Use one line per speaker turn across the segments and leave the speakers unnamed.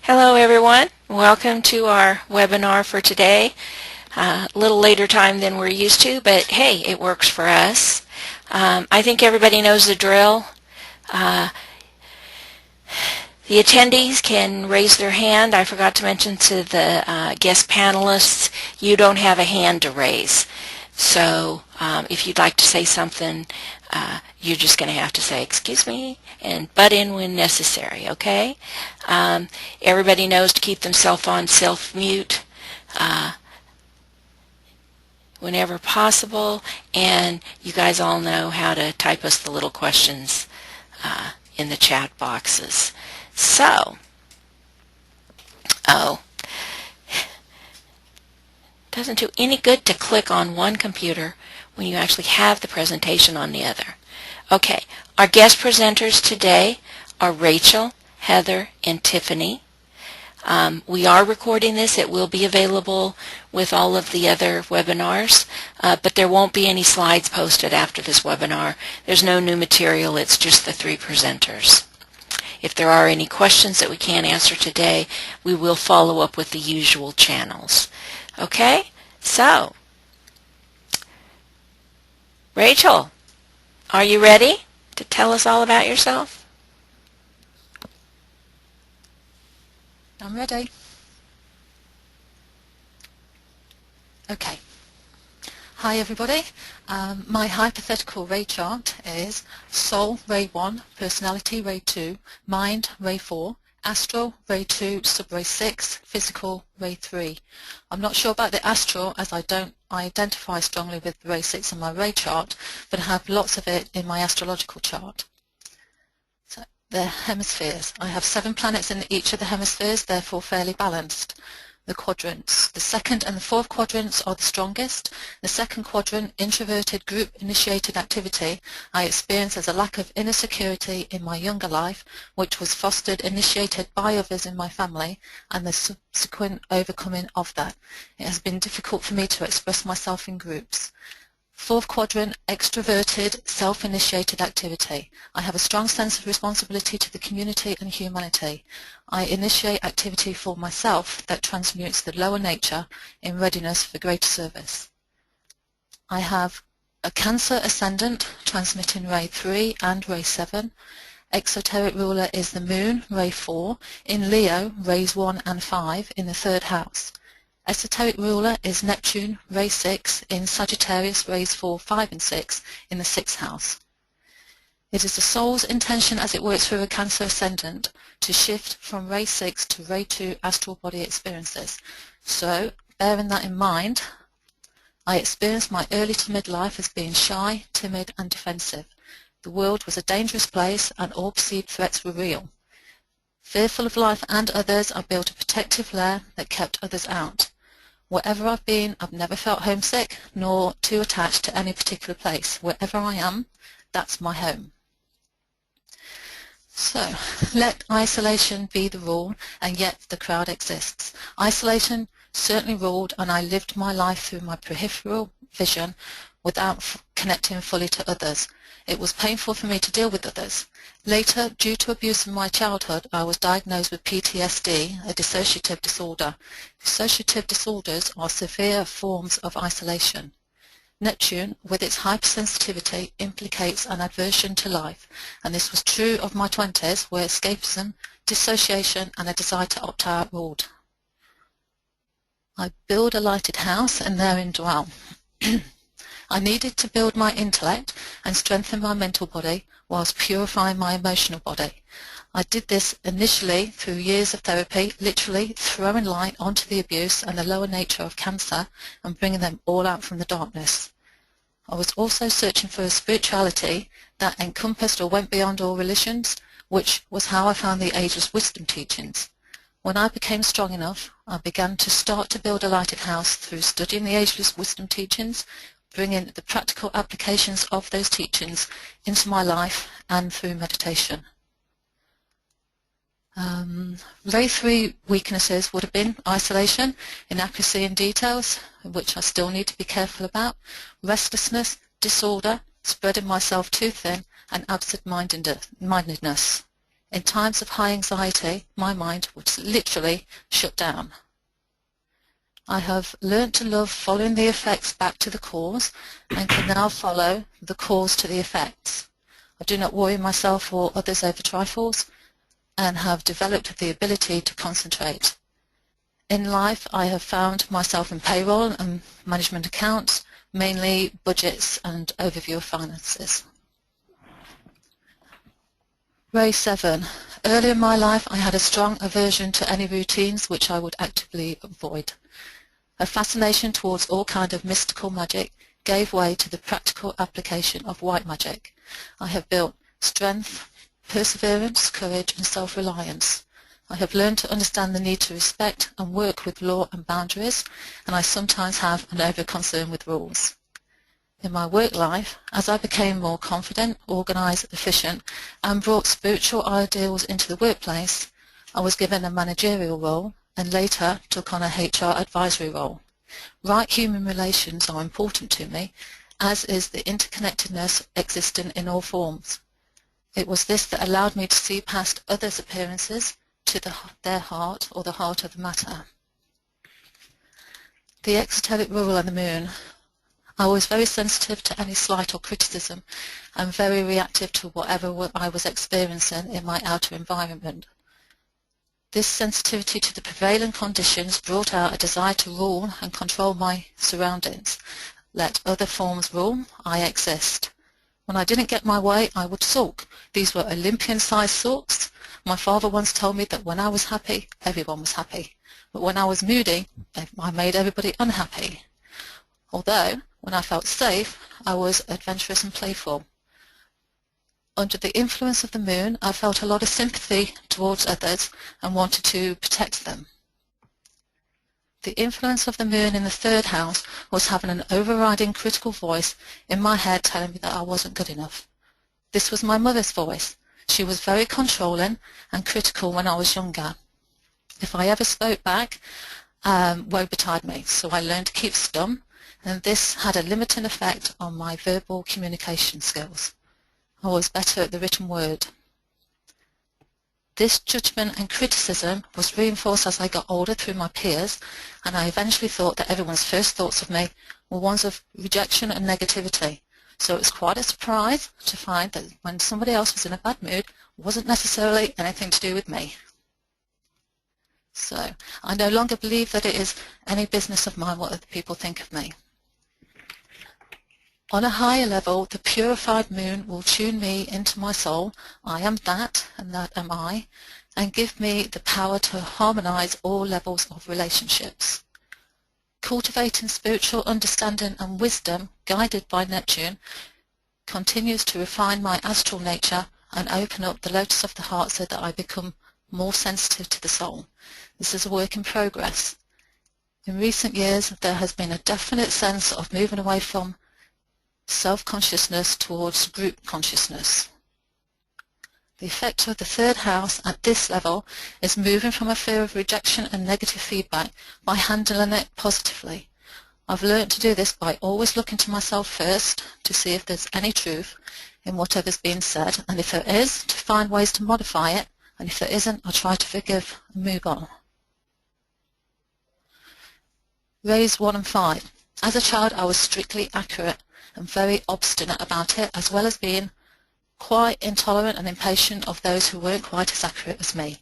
Hello everyone. Welcome to our webinar for today. A little later time than we're used to, but hey, it works for us. I think everybody knows the drill. The attendees can raise their hand. I forgot to mention to the guest panelists, you don't have a hand to raise. So if you'd like to say something, you're just going to have to say, excuse me, and butt in when necessary, okay? Everybody knows to keep themselves on self-mute whenever possible, and you guys all know how to type us the little questions in the chat boxes. So, doesn't do any good to click on one computer when you actually have the presentation on the other. Okay, our guest presenters today are Rachel, Heather, and Tiffany. We are recording this. It will be available with all of the other webinars, but there won't be any slides posted after this webinar. There's no new material. It's just the three presenters. If there are any questions that we can't answer today, we will follow up with the usual channels. Okay, so Rachel, are you ready to tell us all about yourself?
I'm ready. Okay. Hi everybody. My hypothetical ray chart is Soul Ray 1, Personality Ray 2, Mind Ray 4, Astral Ray 2, Sub-Ray 6, Physical Ray 3. I'm not sure about the astral as I don't identify strongly with Ray 6 in my ray chart, but I have lots of it in my astrological chart. So the hemispheres. I have 7 planets in each of the hemispheres, therefore fairly balanced. The quadrants. The second and the fourth quadrants are the strongest. The second quadrant, introverted group-initiated activity, I experienced as a lack of inner security in my younger life, which was fostered, initiated by others in my family, and the subsequent overcoming of that. It has been difficult for me to express myself in groups. Fourth quadrant, extroverted, self-initiated activity. I have a strong sense of responsibility to the community and humanity. I initiate activity for myself that transmutes the lower nature in readiness for greater service. I have a Cancer ascendant, transmitting Ray 3 and Ray 7. Exoteric ruler is the Moon, Ray 4. In Leo, Rays 1 and 5 in the 3rd house. Esoteric ruler is Neptune, Ray 6, in Sagittarius, Rays 4, 5 and 6 in the 6th house. It is the soul's intention as it works through a Cancer ascendant to shift from Ray 6 to Ray 2 astral body experiences. So, bearing that in mind, I experienced my early to midlife as being shy, timid and defensive. The world was a dangerous place and all perceived threats were real. Fearful of life and others, I built a protective lair that kept others out. Wherever I've been, I've never felt homesick nor too attached to any particular place. Wherever I am, that's my home. So, let isolation be the rule, and yet the crowd exists. Isolation certainly ruled, and I lived my life through my peripheral vision without connecting fully to others. It was painful for me to deal with others. Later, due to abuse in my childhood, I was diagnosed with PTSD, a dissociative disorder. Dissociative disorders are severe forms of isolation. Neptune, with its hypersensitivity, implicates an aversion to life, and this was true of my 20s, where escapism, dissociation, and a desire to opt out ruled. I build a lighted house and therein dwell. I needed to build my intellect and strengthen my mental body whilst purifying my emotional body. I did this initially through years of therapy, literally throwing light onto the abuse and the lower nature of cancer and bringing them all out from the darkness. I was also searching for a spirituality that encompassed or went beyond all religions, which was how I found the ageless wisdom teachings. When I became strong enough, I began to start to build a lighted house through studying the ageless wisdom teachings, bringing the practical applications of those teachings into my life and through meditation. Ray 3 weaknesses would have been isolation, inaccuracy in details, which I still need to be careful about, restlessness, disorder, spreading myself too thin, and absent-mindedness. In times of high anxiety, my mind would literally shut down. I have learnt to love following the effects back to the cause and can now follow the cause to the effects. I do not worry myself or others over trifles and have developed the ability to concentrate. In life, I have found myself in payroll and management accounts, mainly budgets and overview of finances. Ray 7. Earlier in my life, I had a strong aversion to any routines which I would actively avoid. A fascination towards all kind of mystical magic gave way to the practical application of white magic. I have built strength, perseverance, courage, and self-reliance. I have learned to understand the need to respect and work with law and boundaries, and I sometimes have an over-concern with rules. In my work life, as I became more confident, organized, efficient, and brought spiritual ideals into the workplace, I was given a managerial role and later took on a HR advisory role. Right human relations are important to me, as is the interconnectedness existing in all forms. It was this that allowed me to see past others' appearances to their heart or the heart of the matter. The exoteric rule and the moon. I was very sensitive to any slight or criticism and very reactive to whatever I was experiencing in my outer environment. This sensitivity to the prevailing conditions brought out a desire to rule and control my surroundings. Let other forms rule, I exist. When I didn't get my way, I would sulk. These were Olympian-sized sulks. My father once told me that when I was happy, everyone was happy. But when I was moody, I made everybody unhappy. Although, when I felt safe, I was adventurous and playful. Under the influence of the moon, I felt a lot of sympathy towards others and wanted to protect them. The influence of the moon in the third house was having an overriding critical voice in my head telling me that I wasn't good enough. This was my mother's voice. She was very controlling and critical when I was younger. If I ever spoke back, woe betide me, so I learned to keep stum, and this had a limiting effect on my verbal communication skills. I was better at the written word. This judgment and criticism was reinforced as I got older through my peers, and I eventually thought that everyone's first thoughts of me were ones of rejection and negativity. So it was quite a surprise to find that when somebody else was in a bad mood, it wasn't necessarily anything to do with me. So I no longer believe that it is any business of mine what other people think of me. On a higher level, the purified moon will tune me into my soul. I am that, and that am I, and give me the power to harmonize all levels of relationships. Cultivating spiritual understanding and wisdom, guided by Neptune, continues to refine my astral nature and open up the lotus of the heart so that I become more sensitive to the soul. This is a work in progress. In recent years, there has been a definite sense of moving away from self-consciousness towards group consciousness. The effect of the third house at this level is moving from a fear of rejection and negative feedback by handling it positively. I've learned to do this by always looking to myself first to see if there's any truth in whatever's being said, and if there is, to find ways to modify it, and if there isn't, I try to forgive and move on. Rays 1 and 5. As a child, I was strictly accurate and very obstinate about it, as well as being quite intolerant and impatient of those who weren't quite as accurate as me.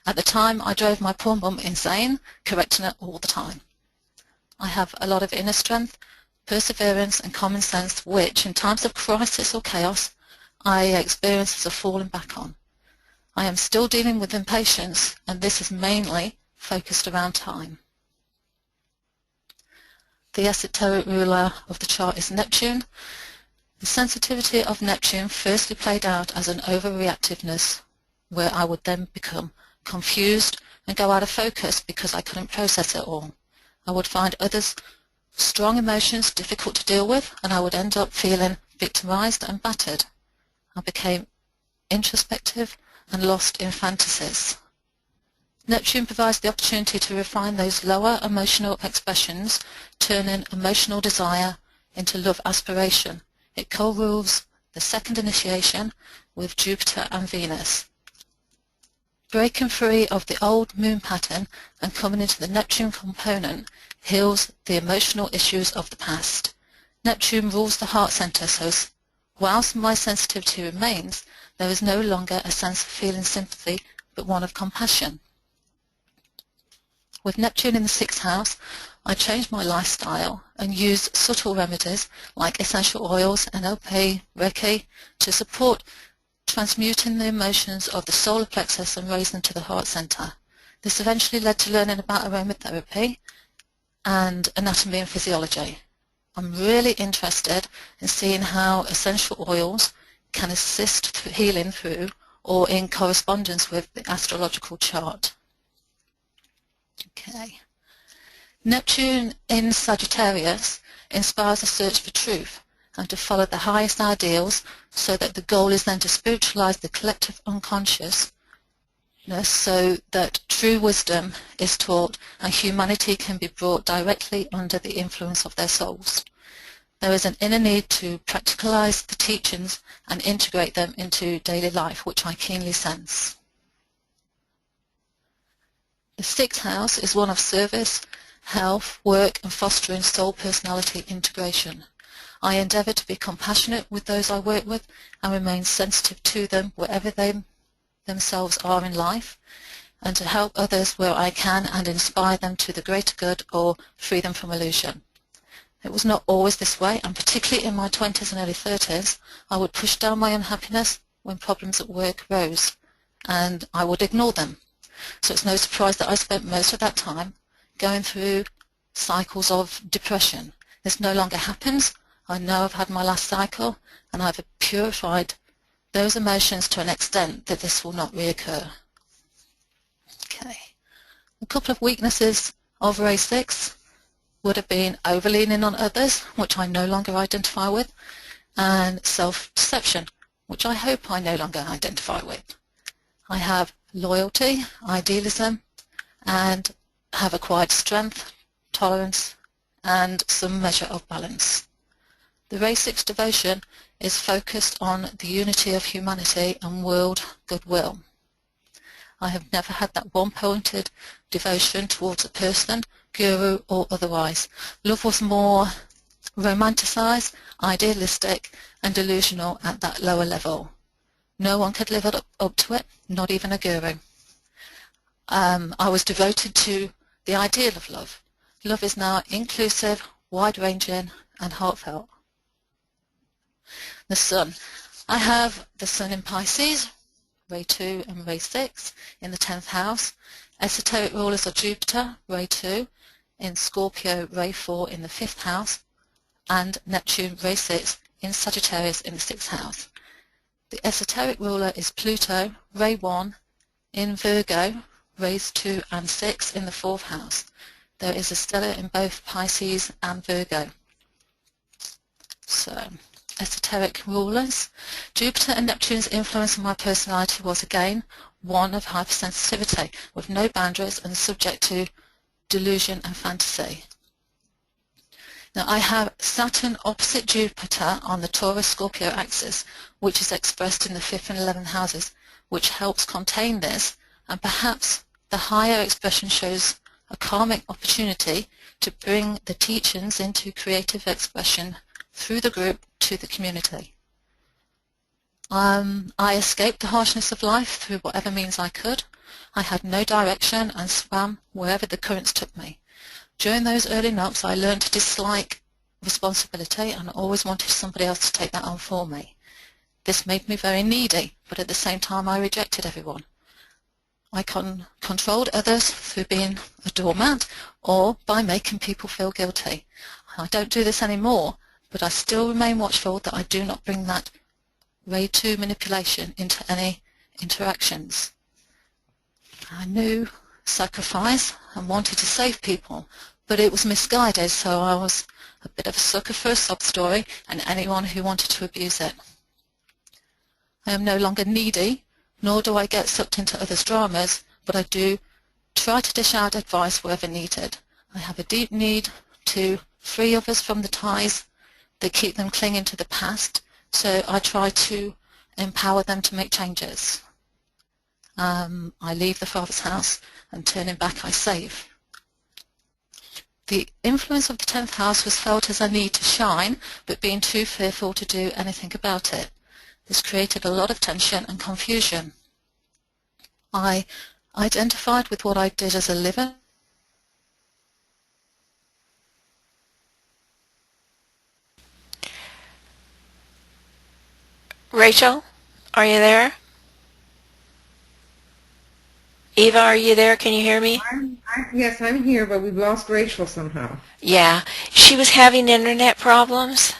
At the time, I drove my poor mum insane, correcting it all the time. I have a lot of inner strength, perseverance and common sense which, in times of crisis or chaos, I experience as a falling back on. I am still dealing with impatience, and this is mainly focused around time. The esoteric ruler of the chart is Neptune. The sensitivity of Neptune firstly played out as an overreactiveness, where I would then become confused and go out of focus because I couldn't process it all. I would find others' strong emotions difficult to deal with, and I would end up feeling victimized and battered. I became introspective and lost in fantasies. Neptune provides the opportunity to refine those lower emotional expressions, turning emotional desire into love aspiration. It co-rules the second initiation with Jupiter and Venus. Breaking free of the old moon pattern and coming into the Neptune component heals the emotional issues of the past. Neptune rules the heart center, so whilst my sensitivity remains, there is no longer a sense of feeling sympathy, but one of compassion. With Neptune in the 6th house, I changed my lifestyle and used subtle remedies like essential oils, NLP, Reiki to support transmuting the emotions of the solar plexus and raise them to the heart center. This eventually led to learning about aromatherapy and anatomy and physiology. I'm really interested in seeing how essential oils can assist healing through or in correspondence with the astrological chart. Okay. Neptune in Sagittarius inspires a search for truth and to follow the highest ideals, so that the goal is then to spiritualize the collective unconsciousness so that true wisdom is taught and humanity can be brought directly under the influence of their souls. There is an inner need to practicalize the teachings and integrate them into daily life, which I keenly sense. The 6th house is one of service, health, work and fostering soul personality integration. I endeavour to be compassionate with those I work with and remain sensitive to them wherever they themselves are in life, and to help others where I can and inspire them to the greater good or free them from illusion. It was not always this way, and particularly in my 20s and early 30s, I would push down my unhappiness when problems at work rose, and I would ignore them. So it's no surprise that I spent most of that time going through cycles of depression. This no longer happens. I know I've had my last cycle, and I've purified those emotions to an extent that this will not reoccur. Okay. A couple of weaknesses of Ray 6 would have been overleaning on others, which I no longer identify with, and self-deception, which I hope I no longer identify with. I have loyalty, idealism, and have acquired strength, tolerance, and some measure of balance. The Ray 6 devotion is focused on the unity of humanity and world goodwill. I have never had that one-pointed devotion towards a person, guru or otherwise. Love was more romanticized, idealistic and delusional at that lower level. No one could live up to it, not even a guru. I was devoted to the ideal of love. Love is now inclusive, wide-ranging and heartfelt. The Sun. I have the Sun in Pisces, Ray 2 and Ray 6 in the 10th house. Esoteric rulers are Jupiter, Ray 2, in Scorpio, Ray 4 in the 5th house, and Neptune, Ray 6 in Sagittarius in the 6th house. The esoteric ruler is Pluto, Ray 1 in Virgo, Rays 2 and 6 in the 4th house. There is a stellar in both Pisces and Virgo. So, esoteric rulers. Jupiter and Neptune's influence on my personality was again one of hypersensitivity, with no boundaries and subject to delusion and fantasy. Now I have Saturn opposite Jupiter on the Taurus-Scorpio axis, which is expressed in the 5th and 11th houses, which helps contain this, and perhaps the higher expression shows a karmic opportunity to bring the teachings into creative expression through the group to the community. I escaped the harshness of life through whatever means I could. I had no direction and swam wherever the currents took me. During those early knocks, I learned to dislike responsibility and always wanted somebody else to take that on for me. This made me very needy, but at the same time I rejected everyone. I controlled others through being a doormat or by making people feel guilty. I don't do this anymore, but I still remain watchful that I do not bring that Ray 2 manipulation into any interactions. I knew sacrifice and wanted to save people, but it was misguided, so I was a bit of a sucker for a sob story and anyone who wanted to abuse it. I am no longer needy, nor do I get sucked into others' dramas, but I do try to dish out advice wherever needed. I have a deep need to free others from the ties that keep them clinging to the past, so I try to empower them to make changes. I leave the father's house, and turning back I save. The influence of the 10th house was felt as a need to shine, but being too fearful to do anything about it. This created a lot of tension and confusion. I identified with what I did as a living.
Rachel, are you there? Eva, are you there? Can you hear me?
Yes, I'm here, but we've lost Rachel somehow.
Yeah, she was having internet problems.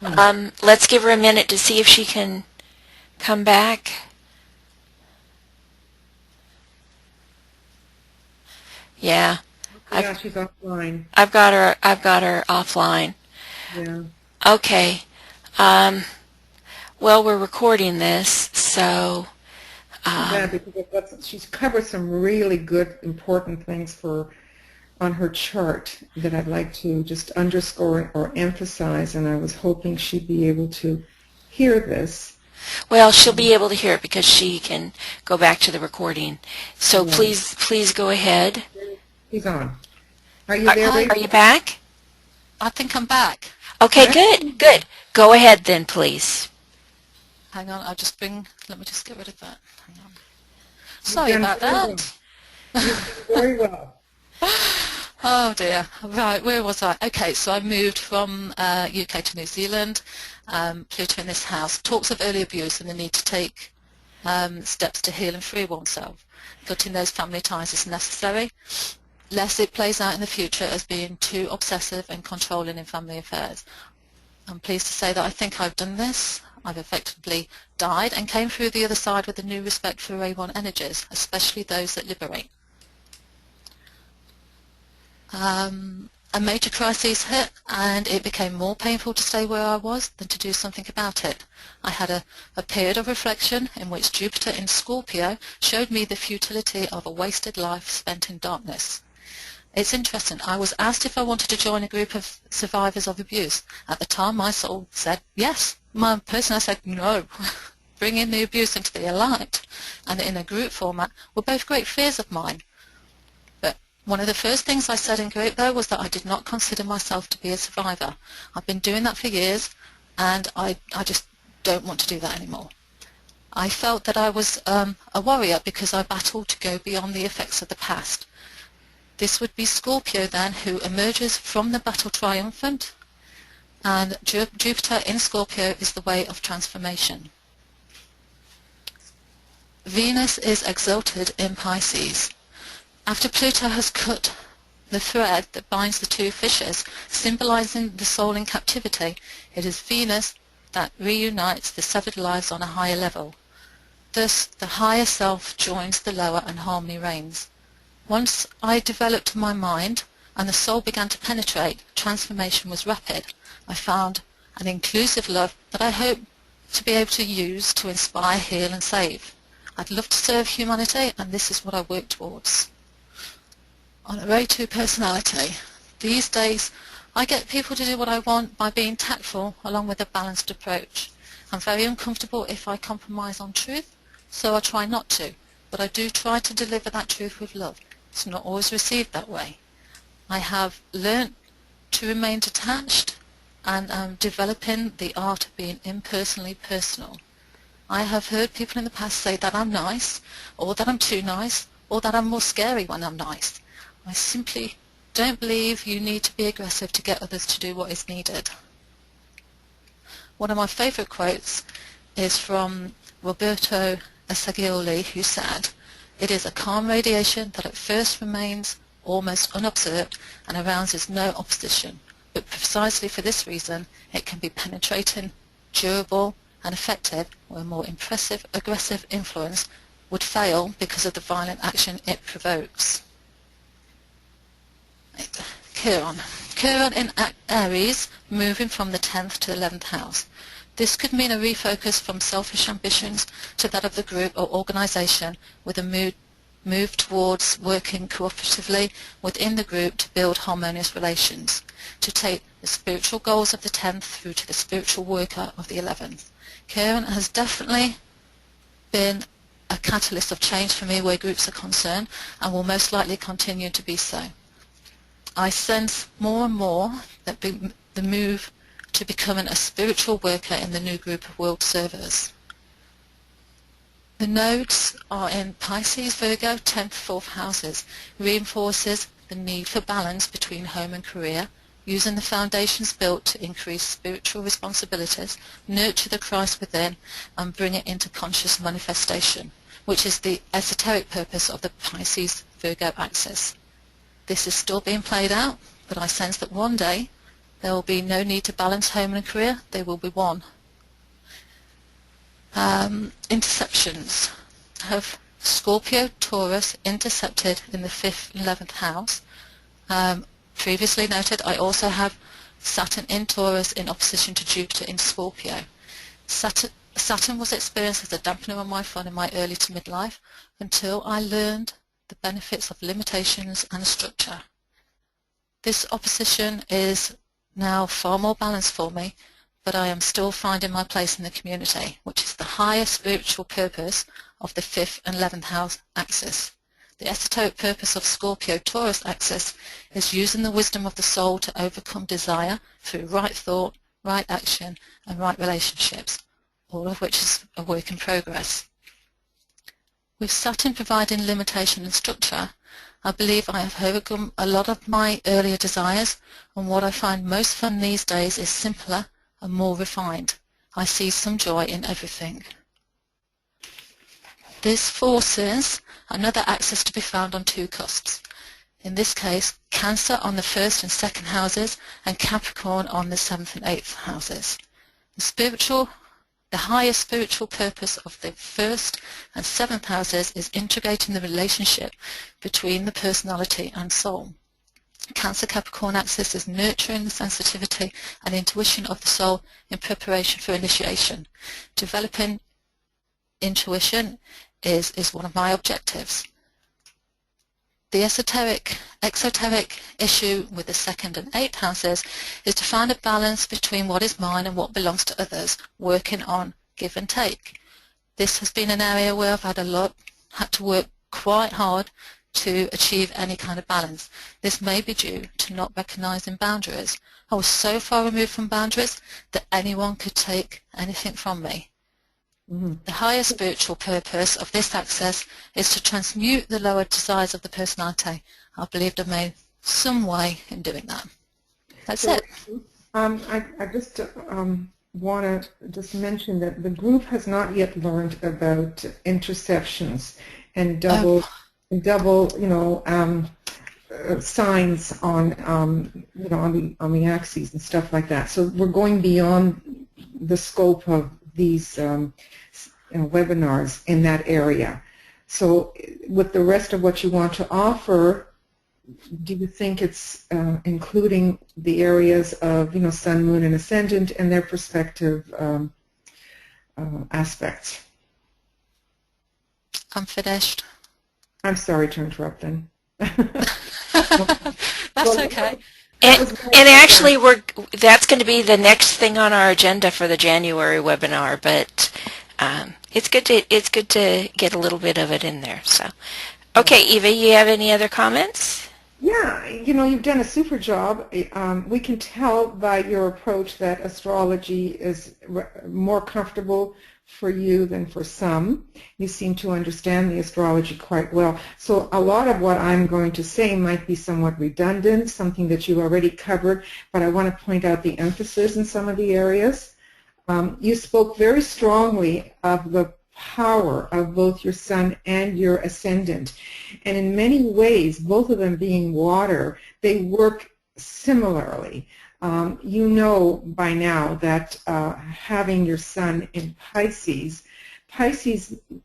Let's give her a minute to see if she can come back. Yeah,
Yeah, she's offline.
I've got her offline.
Yeah.
Okay. Well, we're recording this, so
Yeah, because she's covered some really good, important things on her chart that I'd like to just underscore or emphasize, and I was hoping she'd be able to hear this.
well, she'll be able to hear it because she can go back to the recording. So
Yeah.
please go ahead.
He's on. Are you there,
Are
Rachel?
you back?
I think I'm back.
Okay,
Okay.
good. Go ahead then, please.
Hang on, let me just get rid of that. Hang on.
You've
Sorry
done
about
very well.
that.
You've done very well.
Oh dear. Right, where was I? Okay, so I moved from UK to New Zealand. Pluto in this house talks of early abuse and the need to take steps to heal and free oneself. Cutting those family ties is necessary, lest it plays out in the future as being too obsessive and controlling in family affairs. I'm pleased to say that I think I've done this. I've effectively died and came through the other side with a new respect for A1 energies, especially those that liberate. A major crisis hit, and it became more painful to stay where I was than to do something about it. I had a period of reflection in which Jupiter in Scorpio showed me the futility of a wasted life spent in darkness. It's interesting, I was asked if I wanted to join a group of survivors of abuse. At the time, my soul said yes. My person, I said no. Bringing the abuse into the light and in a group format were both great fears of mine. But one of the first things I said in group, though, was that I did not consider myself to be a survivor. I've been doing that for years, and I just don't want to do that anymore. I felt that I was a warrior because I battled to go beyond the effects of the past. This would be Scorpio then, who emerges from the battle triumphant, and Jupiter in Scorpio is the way of transformation. Venus is exalted in Pisces. After Pluto has cut the thread that binds the two fishes, symbolizing the soul in captivity, it is Venus that reunites the severed lives on a higher level. Thus, the higher self joins the lower and harmony reigns. Once I developed my mind and the soul began to penetrate, transformation was rapid. I found an inclusive love that I hope to be able to use to inspire, heal and save. I'd love to serve humanity, and this is what I work towards. On a Ray 2 personality, these days I get people to do what I want by being tactful along with a balanced approach. I'm very uncomfortable if I compromise on truth, so I try not to, but I do try to deliver that truth with love. It's not always received that way. I have learnt to remain detached, and am developing the art of being impersonally personal. I have heard people in the past say that I'm nice, or that I'm too nice, or that I'm more scary when I'm nice. I simply don't believe you need to be aggressive to get others to do what is needed. One of my favourite quotes is from Roberto Assagioli, who said, "It is a calm radiation that at first remains almost unobserved and arouses no opposition, but precisely for this reason it can be penetrating, durable and effective, where more impressive, aggressive influence would fail because of the violent action it provokes." Chiron in Aries, moving from the 10th to 11th house. This could mean a refocus from selfish ambitions to that of the group or organisation, with a move towards working cooperatively within the group to build harmonious relations, to take the spiritual goals of the 10th through to the spiritual worker of the 11th. Chiron has definitely been a catalyst of change for me where groups are concerned, and will most likely continue to be so. I sense more and more that the move to becoming a spiritual worker in the new group of world servers. The nodes are in Pisces, Virgo, 10th, 4th houses, reinforces the need for balance between home and career, using the foundations built to increase spiritual responsibilities, nurture the Christ within, and bring it into conscious manifestation, which is the esoteric purpose of the Pisces-Virgo axis. This is still being played out, but I sense that one day there will be no need to balance home and career, they will be one. Interceptions have Scorpio, Taurus intercepted in the 5th and 11th house. Previously noted, I also have Saturn in Taurus in opposition to Jupiter in Scorpio. Saturn was experienced as a dampener on my fun in my early to midlife until I learned the benefits of limitations and structure. This opposition is now far more balanced for me, but I am still finding my place in the community, which is the higher spiritual purpose of the 5th and 11th house axis. The esoteric purpose of Scorpio-Taurus axis is using the wisdom of the soul to overcome desire through right thought, right action, and right relationships, all of which is a work in progress. With Saturn providing limitation and structure, I believe I have overcome a lot of my earlier desires, and what I find most fun these days is simpler and more refined. I see some joy in everything. This forces another axis to be found on two cusps. In this case, Cancer on the 1st and 2nd houses and Capricorn on the 7th and 8th houses. The higher spiritual purpose of the 1st and 7th houses is integrating the relationship between the personality and soul. Cancer-Capricorn axis is nurturing the sensitivity and intuition of the soul in preparation for initiation. Developing intuition is one of my objectives. The exoteric issue with the 2nd and 8th houses is to find a balance between what is mine and what belongs to others, working on give and take. This has been an area where I've had to work quite hard to achieve any kind of balance. This may be due to not recognizing boundaries. I was so far removed from boundaries that anyone could take anything from me. The higher spiritual purpose of this axis is to transmute the lower desires of the personality. I believe I've made some way in doing that. That's it.
I just want to just mention that the group has not yet learned about interceptions and double signs on on the axes and stuff like that. So we're going beyond the scope of these webinars in that area. So with the rest of what you want to offer, do you think it's including the areas of Sun, Moon, and Ascendant and their perspective aspects?
I'm finished.
I'm sorry to interrupt then.
That's okay.
And actually, that's going to be the next thing on our agenda for the January webinar. But it's good to get a little bit of it in there. So, okay, Eva, you have any other comments?
Yeah, you've done a super job. We can tell by your approach that astrology is more comfortable for you than for some. You seem to understand the astrology quite well. So a lot of what I'm going to say might be somewhat redundant, something that you already covered, but I want to point out the emphasis in some of the areas. You spoke very strongly of the power of both your sun and your ascendant. And in many ways, both of them being water, they work similarly. You know by now that having your sun in Pisces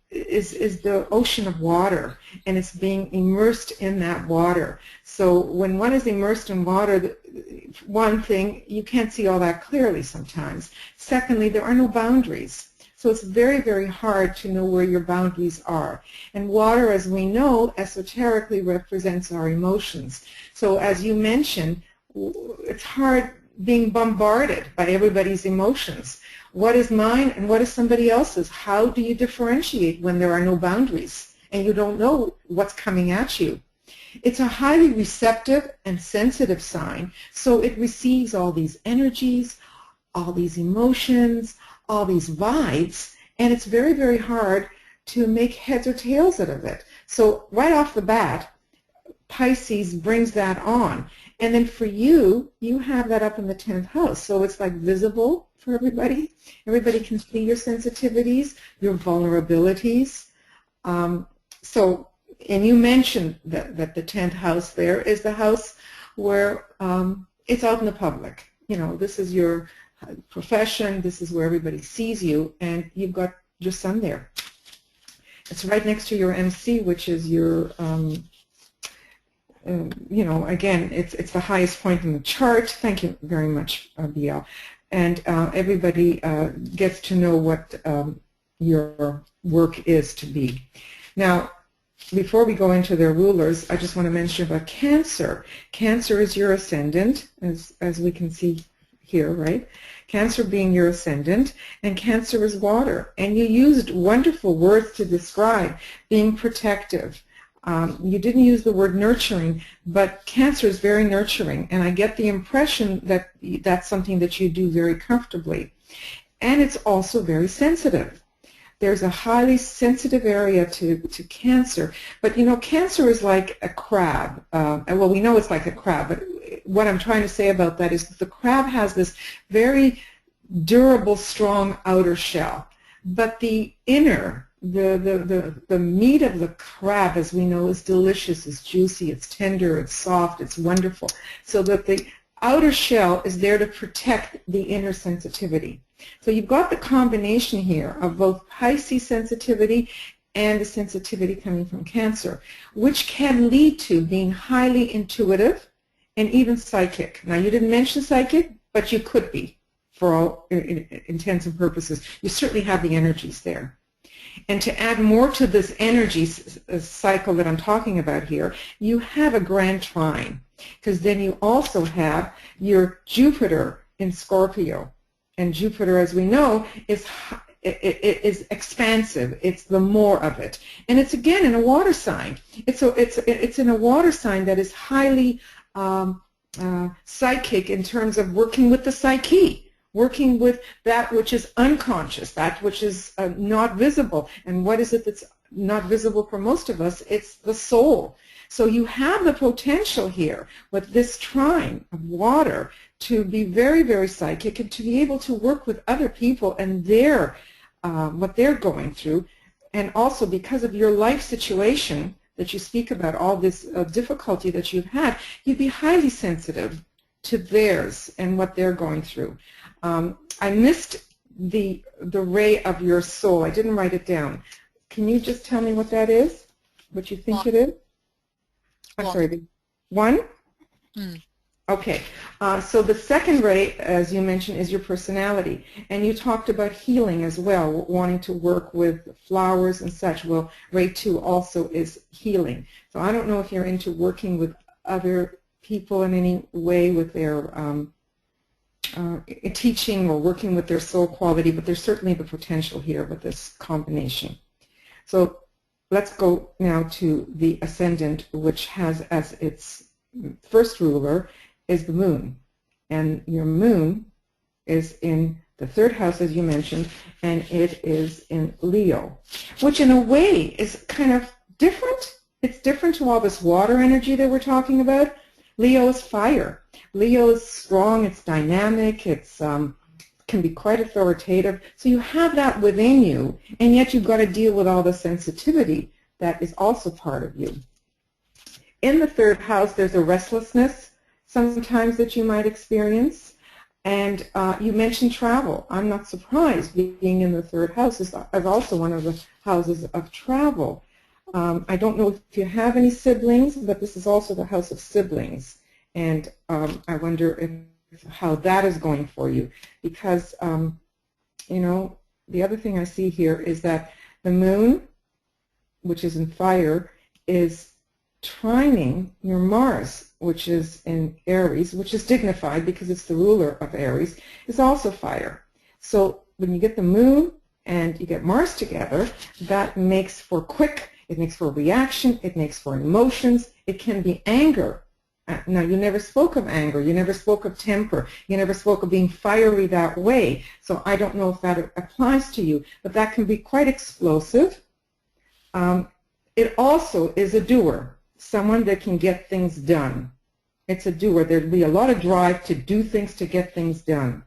is the ocean of water, and it's being immersed in that water. So when one is immersed in water, one thing, you can't see all that clearly sometimes. Secondly, there are no boundaries. So it's very, very hard to know where your boundaries are. And water, as we know, esoterically represents our emotions. So as you mentioned, it's hard being bombarded by everybody's emotions. What is mine and what is somebody else's? How do you differentiate when there are no boundaries and you don't know what's coming at you? It's a highly receptive and sensitive sign, so it receives all these energies, all these emotions, all these vibes, and it's very, very hard to make heads or tails out of it. So right off the bat, Pisces brings that on. And then for you, you have that up in the 10th house. So it's like visible for everybody. Everybody can see your sensitivities, your vulnerabilities. And you mentioned that the 10th house there is the house where it's out in the public. You know, this is your profession, this is where everybody sees you, and you've got your sun there. It's right next to your MC, which is your, you know, again, it's the highest point in the chart. Thank you very much, BL. And everybody gets to know what your work is to be. Now, before we go into their rulers, I just want to mention about Cancer. Cancer is your ascendant, as we can see here, right? Cancer being your ascendant, and Cancer is water. And you used wonderful words to describe being protective. You didn't use the word nurturing, but Cancer is very nurturing, and I get the impression that that's something that you do very comfortably. And it's also very sensitive. There's a highly sensitive area to Cancer, but you know, Cancer is like a crab. Well, we know it's like a crab, but what I'm trying to say about that is that the crab has this very durable, strong outer shell, but the inner, the meat of the crab, as we know, is delicious, it's juicy, it's tender, it's soft, it's wonderful, so that the outer shell is there to protect the inner sensitivity. So you've got the combination here of both Pisces sensitivity and the sensitivity coming from Cancer, which can lead to being highly intuitive and even psychic. Now, you didn't mention psychic, but you could be for all intents and purposes. You certainly have the energies there. And to add more to this energy cycle that I'm talking about here, you have a grand trine, because then you also have your Jupiter in Scorpio. And Jupiter, as we know, is expansive. It's the more of it. And it's, again, in a water sign. It's in a water sign that is highly psychic in terms of working with the psyche, working with that which is unconscious, that which is not visible. And what is it that's not visible for most of us? It's the soul. So you have the potential here with this trine of water to be very, very psychic and to be able to work with other people and their what they're going through. And also because of your life situation that you speak about, all this difficulty that you've had, you'd be highly sensitive to theirs and what they're going through. I missed the ray of your soul. I didn't write it down. Can you just tell me what that is? What you think it is? I'm sorry, one? Okay, so the second ray, as you mentioned, is your personality. And you talked about healing as well, wanting to work with flowers and such. Well, ray 2 also is healing. So I don't know if you're into working with other people in any way with their teaching or working with their soul quality, but there's certainly the potential here with this combination. So let's go now to the ascendant, which has as its first ruler is the moon. And your moon is in the 3rd house, as you mentioned, and it is in Leo, which in a way is kind of different. It's different to all this water energy that we're talking about. Leo is fire. Leo is strong, it's dynamic, it's can be quite authoritative. So you have that within you, and yet you've got to deal with all the sensitivity that is also part of you. In the 3rd house, there's a restlessness sometimes that you might experience. And you mentioned travel. I'm not surprised. Being in the 3rd house is also one of the houses of travel. I don't know if you have any siblings, but this is also the house of siblings. And I wonder how that is going for you. Because, you know, the other thing I see here is that the moon, which is in fire, is trining your Mars, which is in Aries, which is dignified because it's the ruler of Aries, is also fire. So when you get the moon and you get Mars together, that makes for quick, it makes for reaction, it makes for emotions, it can be anger. Now, you never spoke of anger, you never spoke of temper, you never spoke of being fiery that way, so I don't know if that applies to you, but that can be quite explosive. It also is a doer, someone that can get things done. It's a doer. There'd be a lot of drive to do things, to get things done.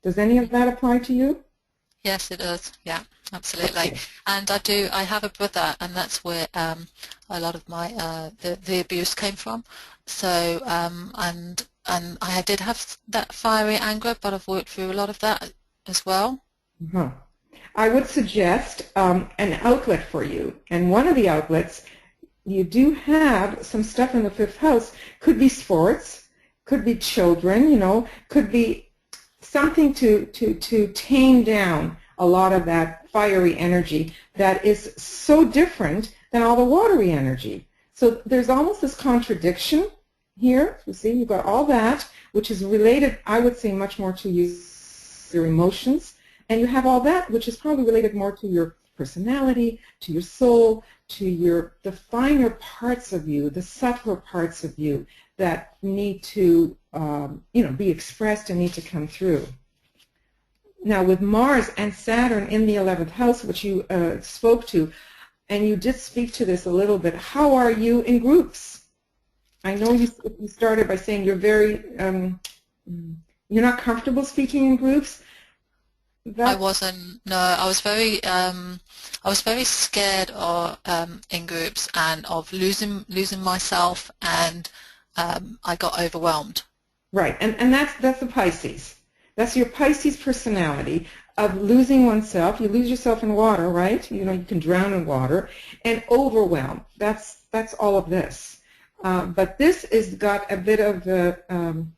Does any of that apply to you?
Yes, it does. Yeah, absolutely.
Okay.
And I have a brother, and that's where a lot of my the abuse came from. So and I did have that fiery anger, but I've worked through a lot of that as well.
Uh-huh. I would suggest an outlet for you, and one of the outlets, you do have some stuff in the 5th house. Could be sports, could be children, you know, could be something to tame down a lot of that fiery energy that is so different than all the watery energy. So there's almost this contradiction here. You see, you've got all that, which is related, I would say, much more to your emotions. And you have all that, which is probably related more to your personality, to your soul, to the finer parts of you, the subtler parts of you that need to, be expressed and need to come through. Now, with Mars and Saturn in the 11th house, which you spoke to, and you did speak to this a little bit, how are you in groups? I know you started by saying you're not comfortable speaking in groups.
I wasn't. No, I was very scared of in groups and of losing myself, and I got overwhelmed.
Right, and that's the Pisces. That's your Pisces personality of losing oneself. You lose yourself in water, right? You know, you can drown in water, and overwhelm. That's all of this. But this has got a bit of an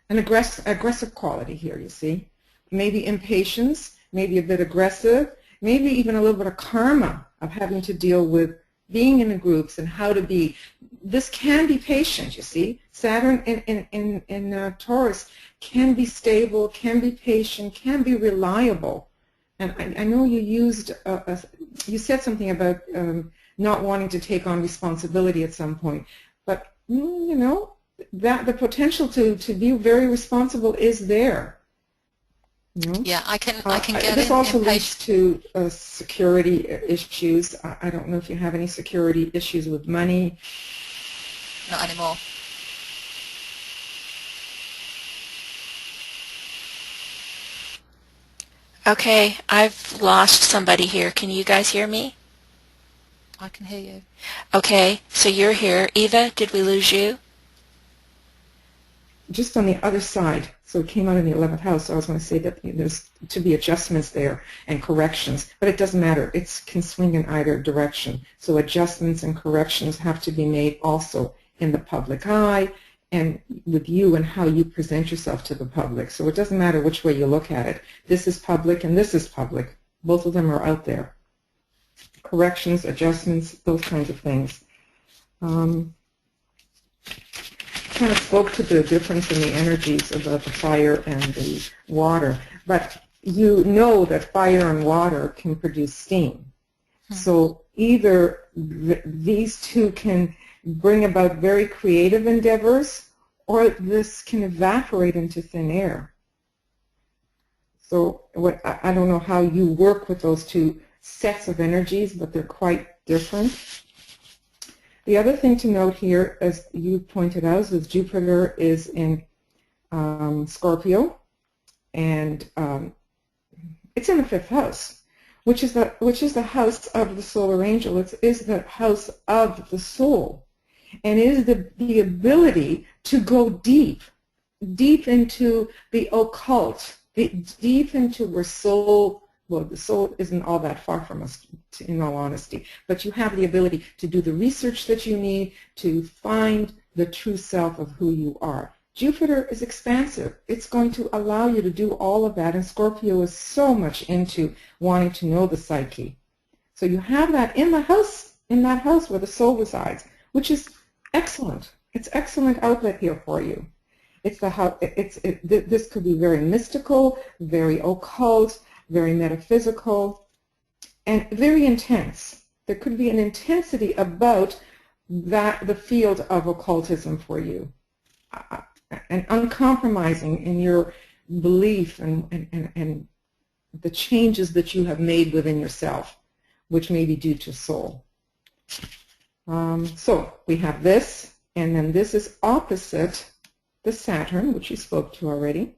aggressive quality here. You see. Maybe impatience, maybe a bit aggressive, maybe even a little bit of karma of having to deal with being in the groups and how to be. This can be patient, you see. Saturn in Taurus can be stable, can be patient, can be reliable. And I know you you said something about not wanting to take on responsibility at some point, but you know, that the potential to be very responsible is there. No?
Yeah, I can get
this
in
also leads
impatient.
to security issues. I don't know if you have any security issues with money.
Not anymore.
Okay, I've lost somebody here. Can you guys hear me?
I can hear you.
Okay, so you're here. Eva, did we lose you?
Just on the other side, so it came out in the 11th house, so I was going to say that there's to be adjustments there and corrections, but it doesn't matter. It can swing in either direction. So adjustments and corrections have to be made also in the public eye and with you and how you present yourself to the public. So it doesn't matter which way you look at it. This is public and this is public. Both of them are out there. Corrections, adjustments, those kinds of things. Kind of spoke to the difference in the energies about the fire and the water, but you know that fire and water can produce steam. So either these two can bring about very creative endeavors, or this can evaporate into thin air. So I don't know how you work with those two sets of energies, but they're quite different. The other thing to note here, as you pointed out, is Jupiter is in Scorpio, and it's in the 5th house, which is the house of the solar angel. It is the house of the soul, and it is the ability to go deep into the occult, deep into where soul. Well, the soul isn't all that far from us, in all honesty, but you have the ability to do the research that you need to find the true self of who you are. Jupiter is expansive. It's going to allow you to do all of that, and Scorpio is so much into wanting to know the psyche. So you have that in the house, in that house where the soul resides, which is excellent. It's excellent outlet here for you. It's the house. This could be very mystical, very occult, very metaphysical, and very intense. There could be an intensity about the field of occultism for you, and uncompromising in your belief and the changes that you have made within yourself, which may be due to soul. So we have this, and then this is opposite the Saturn, which you spoke to already.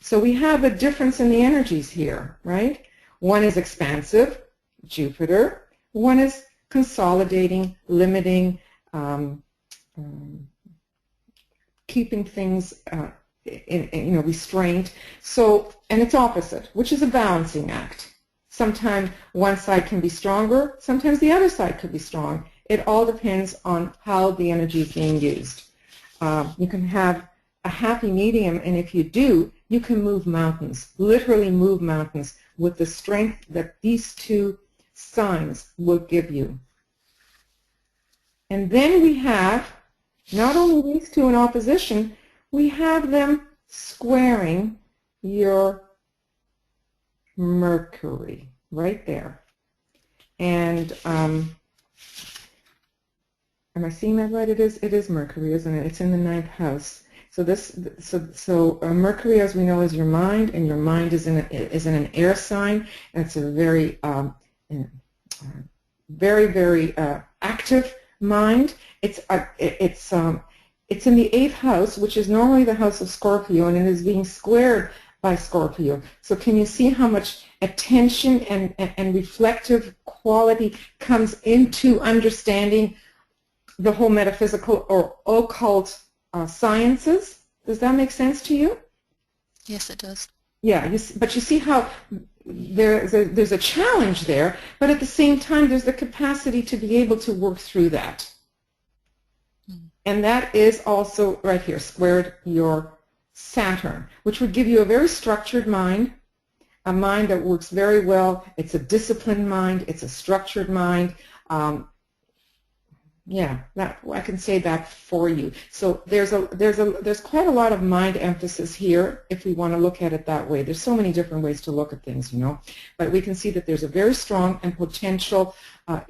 So we have a difference in the energies here, right? One is expansive, Jupiter. One is consolidating, limiting, keeping things in restraint. So, and it's opposite, which is a balancing act. Sometimes one side can be stronger, sometimes the other side could be strong. It all depends on how the energy is being used. You can have a happy medium, and if you do, you can move mountains, literally move mountains with the strength that these two signs will give you. And then we have not only these two in opposition, we have them squaring your Mercury right there. And am I seeing that right? It is Mercury, isn't it? It's in the 9th house. So Mercury, as we know, is your mind, and your mind is in an air sign, and it's a very very active mind. It's in the 8th house, which is normally the house of Scorpio, and it is being squared by Scorpio. So can you see how much attention and reflective quality comes into understanding the whole metaphysical or occult sciences? Does that make sense to you?
Yes, it does.
Yeah, but you see how there's a challenge there, but at the same time there's the capacity to be able to work through that. And that is also right here, squared your Saturn, which would give you a very structured mind, a mind that works very well. It's a disciplined mind. It's a structured mind. Yeah, I can say that for you. So there's quite a lot of mind emphasis here if we want to look at it that way. There's so many different ways to look at things, but we can see that there's a very strong and potential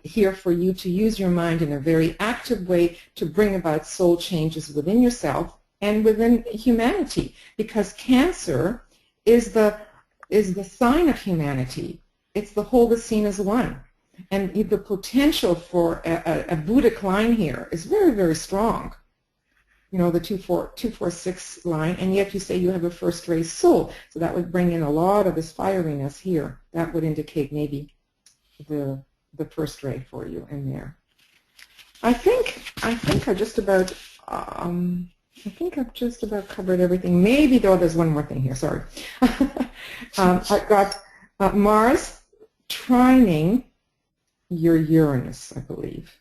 here for you to use your mind in a very active way to bring about soul changes within yourself and within humanity, because Cancer is the sign of humanity. It's the whole is seen as one. And the potential for a Buddhic line here is very, very strong. The 246 line, and yet you say you have a first ray soul. So that would bring in a lot of this fieriness here. That would indicate maybe the first ray for you in there. I think I've just about covered everything. Maybe though there's one more thing here. Sorry. I've got Mars trining your Uranus, I believe.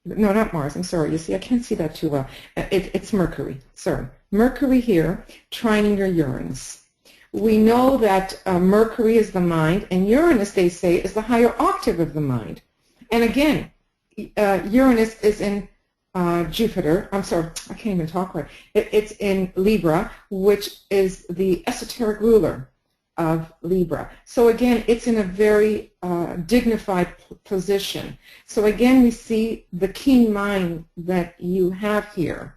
No, not Mars. I'm sorry. You see, I can't see that too well. It's Mercury. Sorry. Mercury here, trining your Uranus. We know that Mercury is the mind, and Uranus, they say, is the higher octave of the mind. And again, Uranus is in Jupiter. I'm sorry, I can't even talk right. It's in Libra, which is the esoteric ruler of Libra. So again, it's in a very dignified position. So again, we see the keen mind that you have here,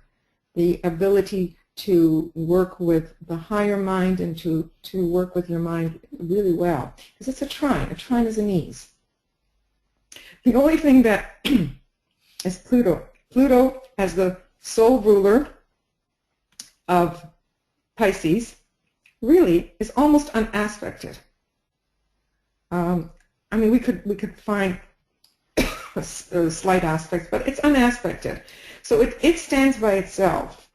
the ability to work with the higher mind and to work with your mind really well. Because it's a trine. A trine is an ease. The only thing that is Pluto. Pluto, as the sole ruler of Pisces, really is almost unaspected. I mean, we could find slight aspects, but it's unaspected. So it stands by itself.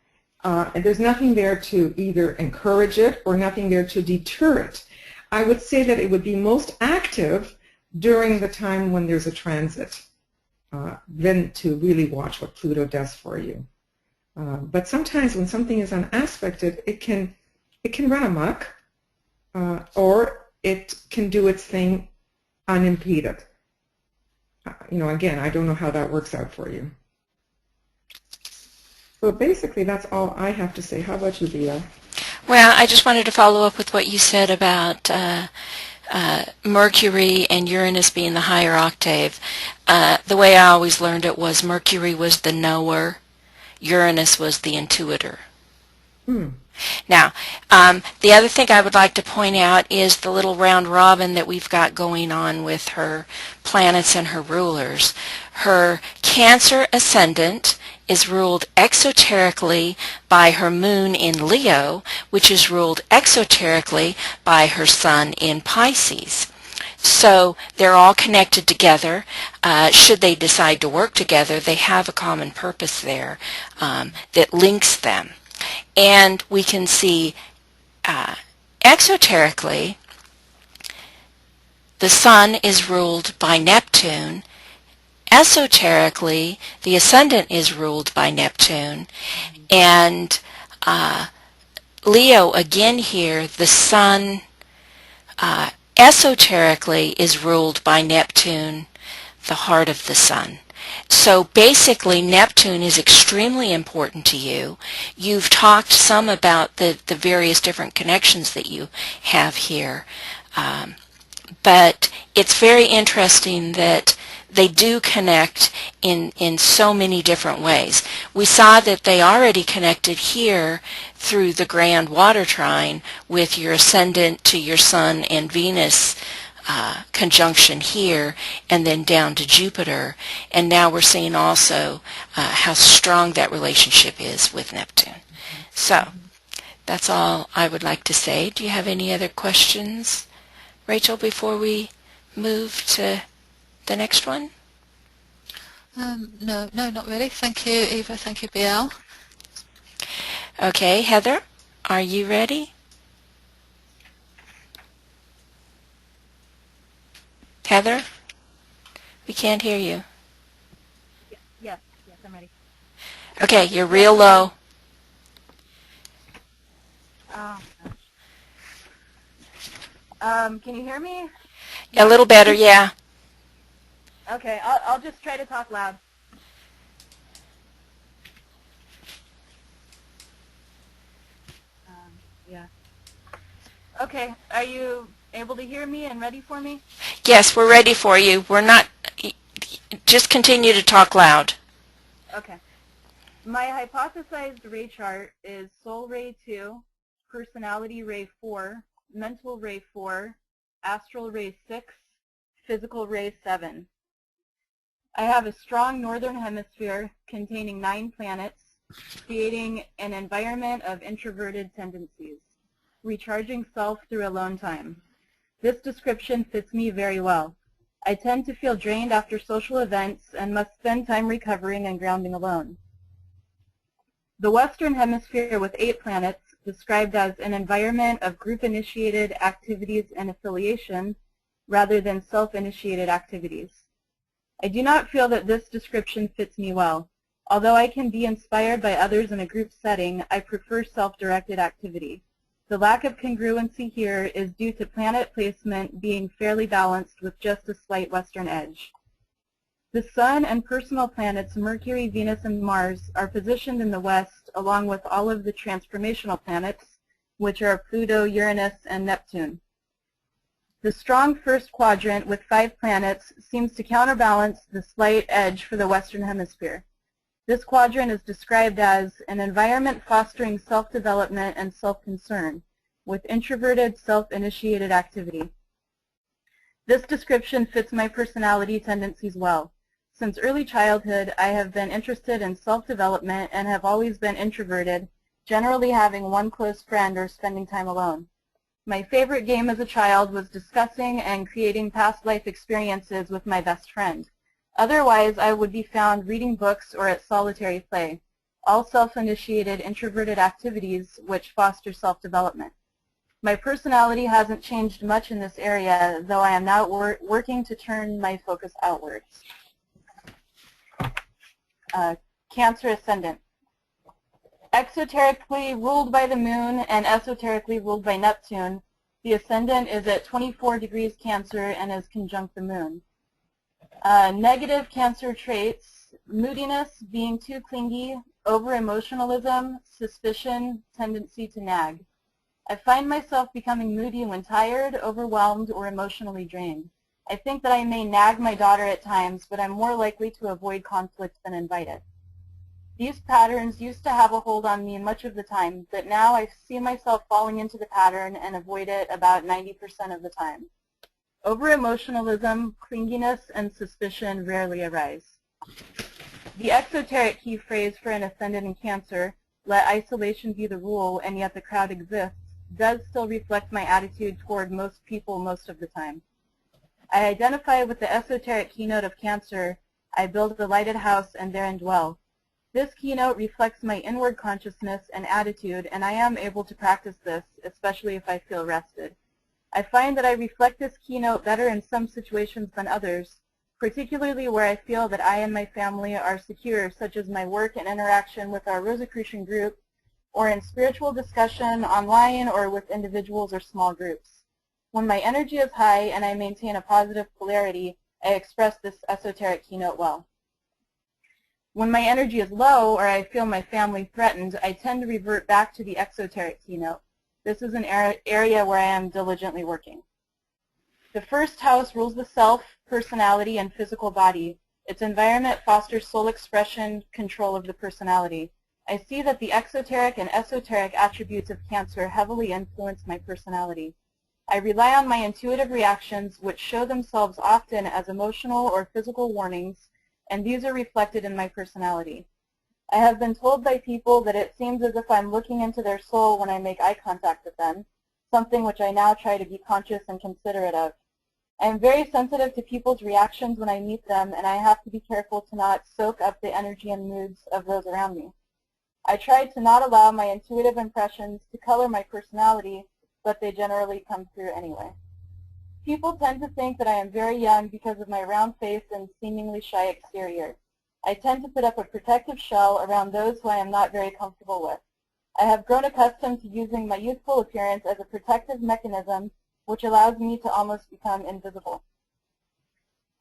And there's nothing there to either encourage it or nothing there to deter it. I would say that it would be most active during the time when there's a transit, then to really watch what Pluto does for you. But sometimes when something is unaspected, it can run amok, or it can do its thing unimpeded. Again, I don't know how that works out for you. So basically, that's all I have to say. How about you, BL?
Well, I just wanted to follow up with what you said about Mercury and Uranus being the higher octave. The way I always learned it was Mercury was the knower, Uranus was the intuitor.
Hmm.
Now, the other thing I would like to point out is the little round robin that we've got going on with her planets and her rulers. Her Cancer ascendant is ruled exoterically by her moon in Leo, which is ruled exoterically by her sun in Pisces. So they're all connected together. Should they decide to work together, they have a common purpose there that links them. And we can see exoterically, the sun is ruled by Neptune. Esoterically, the ascendant is ruled by Neptune. And Leo, again here, the sun esoterically is ruled by Neptune, the heart of the sun. So basically, Neptune is extremely important to you. You've talked some about the various different connections that you have here. But it's very interesting that they do connect in so many different ways. We saw that they already connected here through the grand water trine with your ascendant to your sun and Venus conjunction here, and then down to Jupiter. And now we're seeing also how strong that relationship is with Neptune. So that's all I would like to say. Do you have any other questions, Rachel, before we move to the next one?
No, not really. Thank you, Eva. Thank you, BL.
Okay, Heather, are you ready? Heather, we can't hear you.
Yes, I'm ready.
Okay, you're real low.
Oh, can you hear me?
A little better, yeah.
Okay, I'll just try to talk loud. Yeah. Okay, are you able to hear me and ready for me?
Yes, we're ready for you. We're not, just continue to talk loud.
Okay. My hypothesized ray chart is Soul Ray 2, Personality Ray 4, Mental Ray 4, Astral Ray 6, Physical Ray 7. I have a strong northern hemisphere containing 9 planets, creating an environment of introverted tendencies, recharging self through alone time. This description fits me very well. I tend to feel drained after social events and must spend time recovering and grounding alone. The Western Hemisphere with 8 planets, described as an environment of group-initiated activities and affiliation rather than self-initiated activities. I do not feel that this description fits me well. Although I can be inspired by others in a group setting, I prefer self-directed activity. The lack of congruency here is due to planet placement being fairly balanced with just a slight western edge. The Sun and personal planets Mercury, Venus, and Mars are positioned in the west along with all of the transformational planets, which are Pluto, Uranus, and Neptune. The strong first quadrant with 5 planets seems to counterbalance the slight edge for the Western Hemisphere. This quadrant is described as an environment fostering self-development and self-concern, with introverted, self-initiated activity. This description fits my personality tendencies well. Since early childhood, I have been interested in self-development and have always been introverted, generally having one close friend or spending time alone. My favorite game as a child was discussing and creating past life experiences with my best friend. Otherwise, I would be found reading books or at solitary play, all self-initiated introverted activities which foster self-development. My personality hasn't changed much in this area, though I am now working to turn my focus outwards. Cancer ascendant. Exoterically ruled by the moon and esoterically ruled by Neptune, the ascendant is at 24 degrees Cancer and is conjunct the moon. Negative Cancer traits: moodiness, being too clingy, over-emotionalism, suspicion, tendency to nag. I find myself becoming moody when tired, overwhelmed, or emotionally drained. I think that I may nag my daughter at times, but I'm more likely to avoid conflict than invite it. These patterns used to have a hold on me much of the time, but now I see myself falling into the pattern and avoid it about 90% of the time. Over-emotionalism, clinginess, and suspicion rarely arise. The exoteric key phrase for an ascendant in Cancer, "Let isolation be the rule and yet the crowd exists," does still reflect my attitude toward most people most of the time. I identify with the esoteric keynote of Cancer, "I build a lighted house and therein dwell." This keynote reflects my inward consciousness and attitude, and I am able to practice this, especially if I feel rested. I find that I reflect this keynote better in some situations than others, particularly where I feel that I and my family are secure, such as my work and interaction with our Rosicrucian group, or in spiritual discussion online or with individuals or small groups. When my energy is high and I maintain a positive polarity, I express this esoteric keynote well. When my energy is low or I feel my family threatened, I tend to revert back to the exoteric keynote. This is an area where I am diligently working. The first house rules the self, personality, and physical body. Its environment fosters soul expression, control of the personality. I see that the exoteric and esoteric attributes of Cancer heavily influence my personality. I rely on my intuitive reactions, which show themselves often as emotional or physical warnings, and these are reflected in my personality. I have been told by people that it seems as if I'm looking into their soul when I make eye contact with them, something which I now try to be conscious and considerate of. I am very sensitive to people's reactions when I meet them, and I have to be careful to not soak up the energy and moods of those around me. I try to not allow my intuitive impressions to color my personality, but they generally come through anyway. People tend to think that I am very young because of my round face and seemingly shy exterior. I tend to put up a protective shell around those who I am not very comfortable with. I have grown accustomed to using my youthful appearance as a protective mechanism, which allows me to almost become invisible.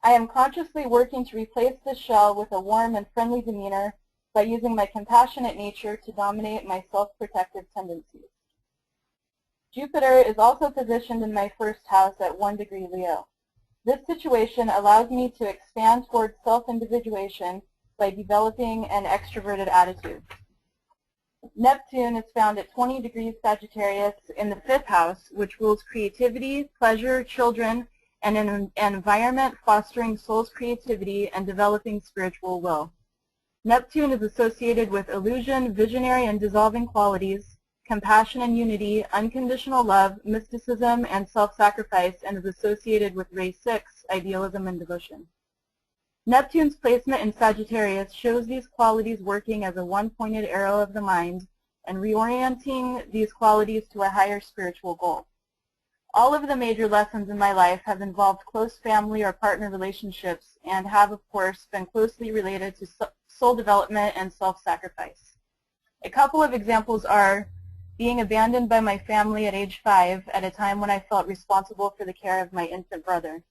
I am consciously working to replace this shell with a warm and friendly demeanor by using my compassionate nature to dominate my self-protective tendencies. Jupiter is also positioned in my first house at 1 degree Leo. This situation allows me to expand towards self-individuation by developing an extroverted attitude. Neptune is found at 20 degrees Sagittarius in the 5th house, which rules creativity, pleasure, children, and an environment fostering soul's creativity and developing spiritual will. Neptune is associated with illusion, visionary and dissolving qualities, compassion and unity, unconditional love, mysticism, and self-sacrifice, and is associated with Ray 6, idealism and devotion. Neptune's placement in Sagittarius shows these qualities working as a one-pointed arrow of the mind and reorienting these qualities to a higher spiritual goal. All of the major lessons in my life have involved close family or partner relationships and have, of course, been closely related to soul development and self-sacrifice. A couple of examples are being abandoned by my family at age 5 at a time when I felt responsible for the care of my infant brother,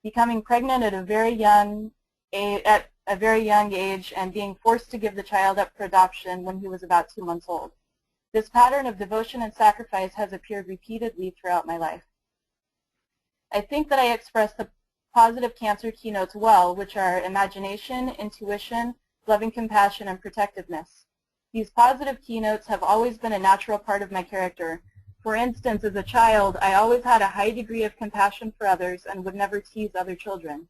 becoming pregnant at a very young age and being forced to give the child up for adoption when he was about 2 months old. This pattern of devotion and sacrifice has appeared repeatedly throughout my life. I think that I express the positive Cancer keynotes well, which are imagination, intuition, loving compassion, and protectiveness. These positive keynotes have always been a natural part of my character. For instance, as a child, I always had a high degree of compassion for others and would never tease other children.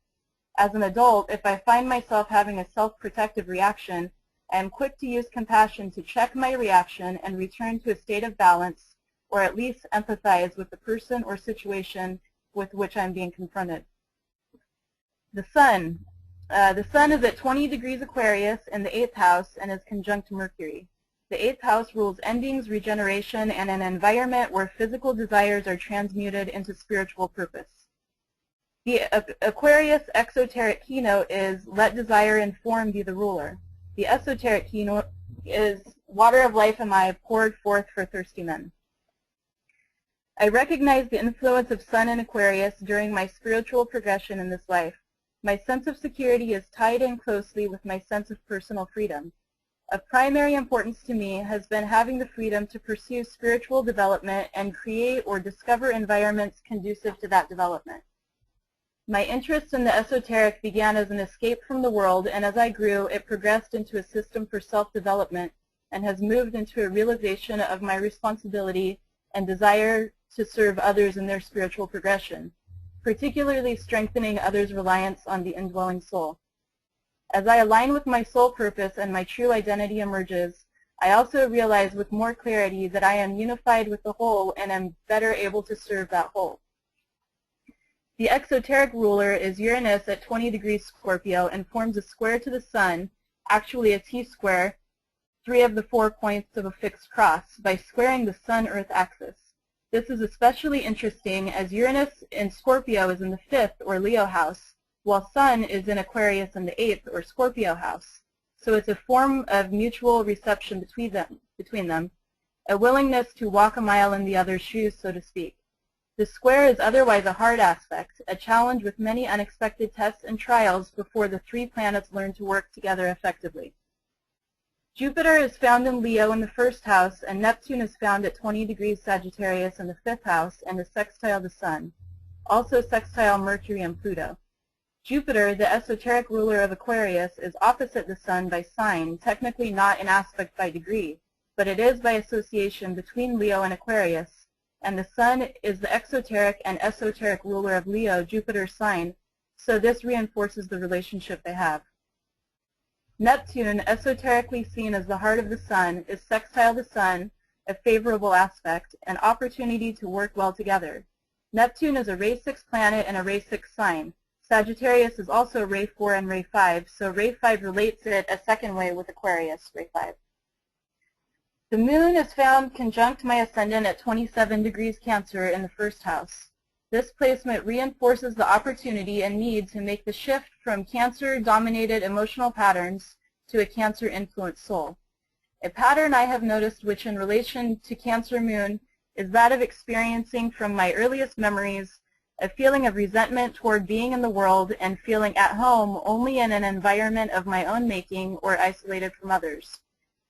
As an adult, if I find myself having a self-protective reaction, I am quick to use compassion to check my reaction and return to a state of balance, or at least empathize with the person or situation with which I'm being confronted. The Sun. The Sun is at 20 degrees Aquarius in the 8th house and is conjunct Mercury. The 8th house rules endings, regeneration, and an environment where physical desires are transmuted into spiritual purpose. The Aquarius exoteric keynote is "Let desire and form be the ruler." The esoteric keynote is "Water of life am I, poured forth for thirsty men." I recognize the influence of Sun in Aquarius during my spiritual progression in this life. My sense of security is tied in closely with my sense of personal freedom. Of primary importance to me has been having the freedom to pursue spiritual development and create or discover environments conducive to that development. My interest in the esoteric began as an escape from the world, and as I grew, it progressed into a system for self-development and has moved into a realization of my responsibility and desire to serve others in their spiritual progression, particularly strengthening others' reliance on the indwelling soul. As I align with my soul purpose and my true identity emerges, I also realize with more clarity that I am unified with the whole and am better able to serve that whole. The exoteric ruler is Uranus at 20 degrees Scorpio and forms a square to the Sun, actually a T-square, 3 of the 4 points of a fixed cross, by squaring the Sun-Earth axis. This is especially interesting as Uranus in Scorpio is in the 5th, or Leo house, while Sun is in Aquarius in the 8th, or Scorpio house. So it's a form of mutual reception between them, a willingness to walk a mile in the other's shoes, so to speak. The square is otherwise a hard aspect, a challenge with many unexpected tests and trials before the 3 planets learn to work together effectively. Jupiter is found in Leo in the 1st house, and Neptune is found at 20 degrees Sagittarius in the 5th house and is sextile the Sun, also sextile Mercury and Pluto. Jupiter, the esoteric ruler of Aquarius, is opposite the Sun by sign, technically not in aspect by degree, but it is by association between Leo and Aquarius, and the Sun is the exoteric and esoteric ruler of Leo, Jupiter's sign, so this reinforces the relationship they have. Neptune, esoterically seen as the heart of the Sun, is sextile the Sun, a favorable aspect, an opportunity to work well together. Neptune is a Ray 6 planet and a Ray 6 sign. Sagittarius is also Ray 4 and Ray 5, so Ray 5 relates it a second way with Aquarius, Ray 5. The Moon is found conjunct my ascendant at 27 degrees Cancer in the 1st house. This placement reinforces the opportunity and need to make the shift from Cancer-dominated emotional patterns to a Cancer-influenced soul. A pattern I have noticed which in relation to Cancer Moon is that of experiencing from my earliest memories a feeling of resentment toward being in the world and feeling at home only in an environment of my own making or isolated from others.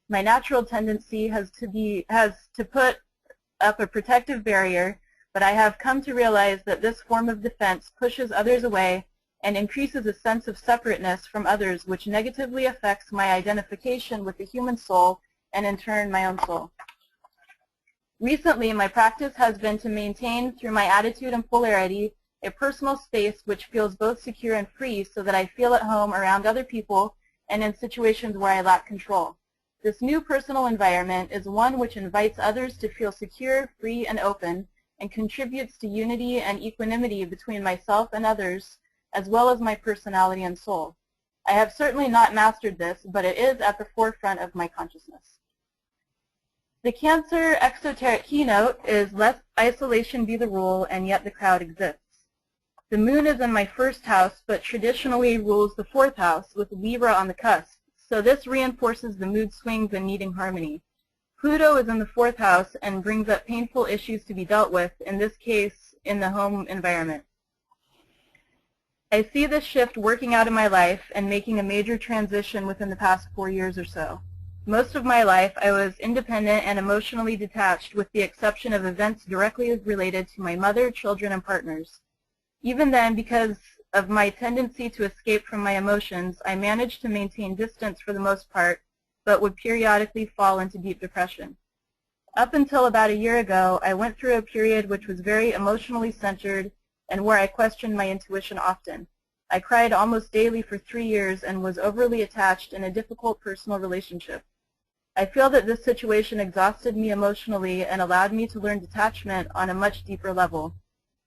My natural tendency has to put up a protective barrier, but I have come to realize that this form of defense pushes others away and increases a sense of separateness from others, which negatively affects my identification with the human soul and in turn my own soul. Recently, my practice has been to maintain, through my attitude and polarity, a personal space which feels both secure and free so that I feel at home around other people and in situations where I lack control. This new personal environment is one which invites others to feel secure, free, and open, and contributes to unity and equanimity between myself and others, as well as my personality and soul. I have certainly not mastered this, but it is at the forefront of my consciousness. The Cancer exoteric keynote is "Let isolation be the rule, and yet the crowd exists." The Moon is in my 1st house, but traditionally rules the 4th house, with Libra on the cusp, so this reinforces the mood swings and needing harmony. Pluto is in the 4th house and brings up painful issues to be dealt with, in this case in the home environment. I see this shift working out in my life and making a major transition within the past 4 years or so. Most of my life, I was independent and emotionally detached, with the exception of events directly related to my mother, children, and partners. Even then, because of my tendency to escape from my emotions, I managed to maintain distance for the most part, but would periodically fall into deep depression. Up until about a year ago, I went through a period which was very emotionally centered and where I questioned my intuition often. I cried almost daily for 3 years and was overly attached in a difficult personal relationship. I feel that this situation exhausted me emotionally and allowed me to learn detachment on a much deeper level.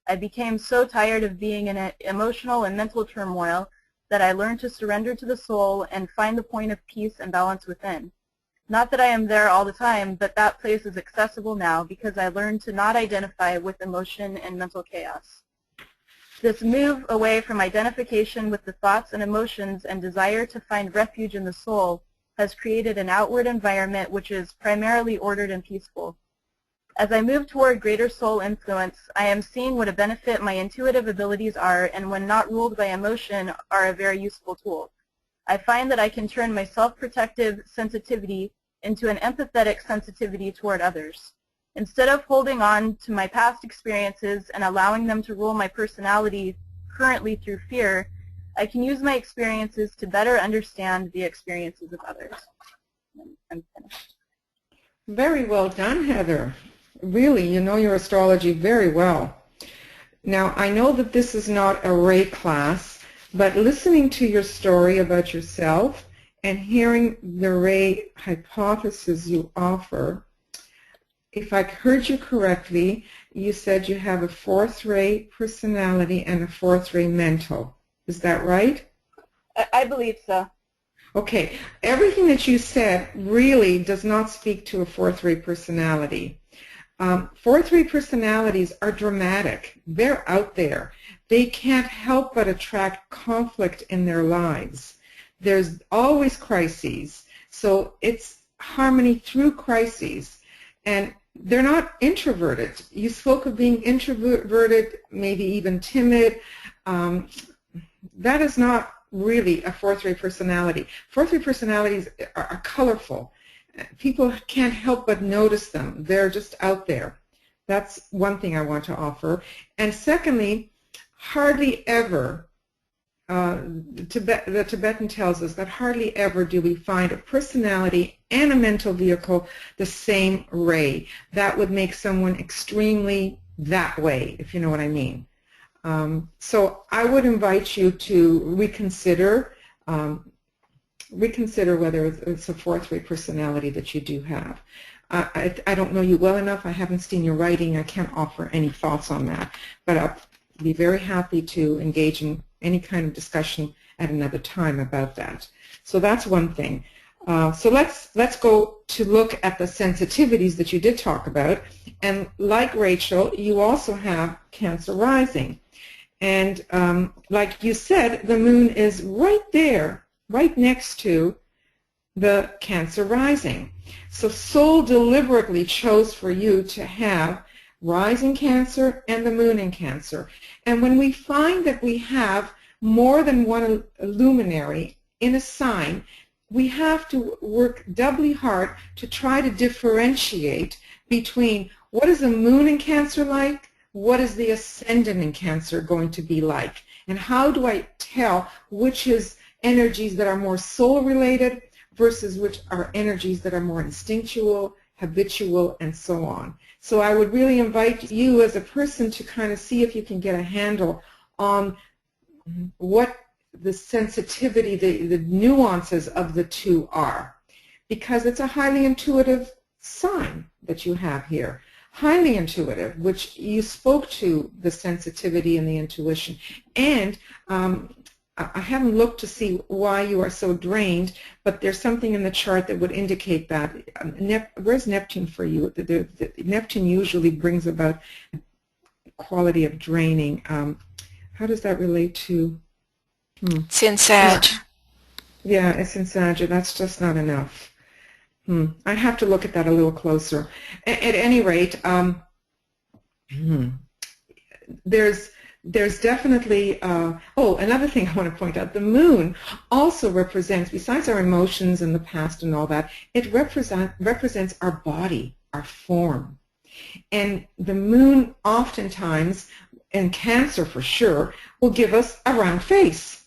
I became so tired of being in an emotional and mental turmoil that I learned to surrender to the soul and find the point of peace and balance within. Not that I am there all the time, but that place is accessible now because I learned to not identify with emotion and mental chaos. This move away from identification with the thoughts and emotions and desire to find refuge in the soul has created an outward environment which is primarily ordered and peaceful. As I move toward greater soul influence, I am seeing what a benefit my intuitive abilities are, and when not ruled by emotion, are a very useful tool. I find that I can turn my self-protective sensitivity into an empathetic sensitivity toward others. Instead of holding on to my past experiences and allowing them to rule my personality currently through fear, I can use my experiences to better understand the experiences of others. I'm finished.
Very well done, Heather. Really, you know your astrology very well. Now, I know that this is not a Ray class, but listening to your story about yourself and hearing the Ray hypothesis you offer, if I heard you correctly, you said you have a fourth Ray personality and a fourth Ray mental. Is that right?
I believe so.
Okay. Everything that you said really does not speak to a fourth Ray personality. Fourth Ray personalities are dramatic. They're out there. They can't help but attract conflict in their lives. There's always crises. So it's harmony through crises. And they're not introverted. You spoke of being introverted, maybe even timid. That is not really a fourth Ray personality. Fourth Ray personalities are colorful. People can't help but notice them. They're just out there. That's one thing I want to offer. And secondly, hardly ever, the Tibetan tells us that hardly ever do we find a personality and a mental vehicle the same Ray. That would make someone extremely that way, if you know what I mean. So I would invite you to reconsider whether it's a fourth Ray personality that you do have. I don't know you well enough. I haven't seen your writing. I can't offer any thoughts on that. But I'll be very happy to engage in any kind of discussion at another time about that. So that's one thing. So let's go to look at the sensitivities that you did talk about. And like Rachel, you also have Cancer rising. And like you said, the moon is right there, right next to the Cancer rising. So Soul deliberately chose for you to have rising Cancer and the moon in Cancer. And when we find that we have more than one luminary in a sign, we have to work doubly hard to try to differentiate between what is the moon in Cancer like, what is the ascendant in Cancer going to be like, and how do I tell which is energies that are more soul-related versus which are energies that are more instinctual, habitual, and so on. So I would really invite you as a person to kind of see if you can get a handle on what the sensitivity, the nuances of the two are, because it's a highly intuitive sign that you have here. Highly intuitive, which you spoke to the sensitivity and the intuition. And I haven't looked to see why you are so drained, but there's something in the chart that would indicate that. Where's Neptune for you? Neptune usually brings about quality of draining. How does that relate to?
It's in Sag.
Yeah, it's in Sag. That's just not enough. I have to look at that a little closer. At any rate, there's definitely, another thing I want to point out, the moon also represents, besides our emotions and the past and all that, it represents our body, our form. And the moon oftentimes, in Cancer for sure, will give us a round face,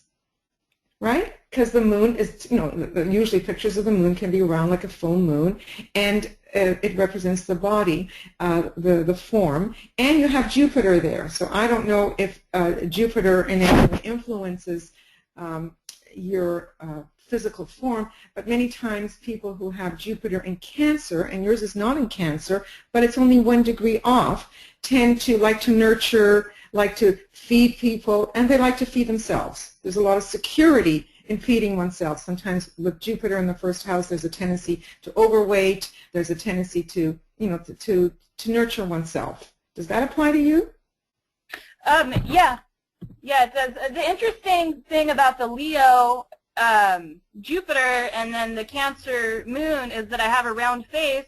right? Because the moon is, usually pictures of the moon can be round like a full moon, and it represents the body, the form, and you have Jupiter there. So I don't know if Jupiter in any way influences your physical form, but many times people who have Jupiter in Cancer, and yours is not in Cancer, but it's only 1 degree off, tend to like to nurture, like to feed people, and they like to feed themselves. There's a lot of security in feeding oneself. Sometimes with Jupiter in the first house, there's a tendency to overweight. There's a tendency to, to nurture oneself. Does that apply to you?
Yeah, it does. The interesting thing about the Leo Jupiter and then the Cancer moon is that I have a round face,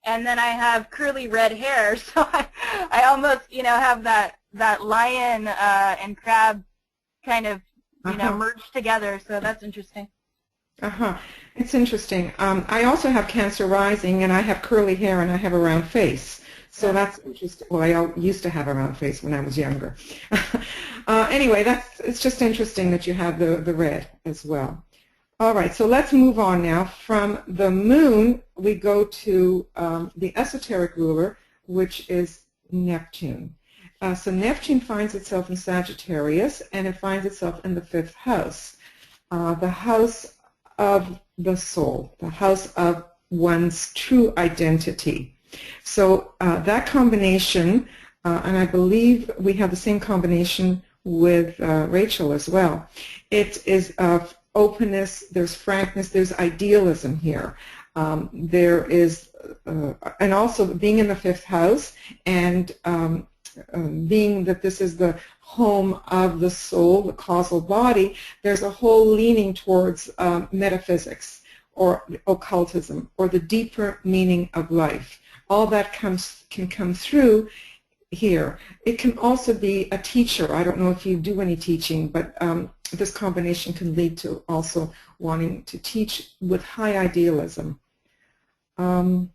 and then I have curly red hair. So I almost, have that lion and crab kind of merged together, so that's interesting.
Uh-huh. It's interesting. I also have Cancer rising, and I have curly hair, and I have a round face. So
Yeah.
that's interesting. Well, used to have a round face when I was younger. Anyway, it's just interesting that you have the red as well. All right, so let's move on now. From the moon, we go to the esoteric ruler, which is Neptune. So Neptune finds itself in Sagittarius, and it finds itself in the 5th house, the house of the soul, the house of one's true identity. So that combination, and I believe we have the same combination with Rachel as well. It is of openness, there's frankness, there's idealism here. There is, and also being in the 5th house and being that this is the home of the soul, the causal body, there's a whole leaning towards metaphysics or occultism or the deeper meaning of life. All that can come through here. It can also be a teacher. I don't know if you do any teaching, but this combination can lead to also wanting to teach with high idealism. Then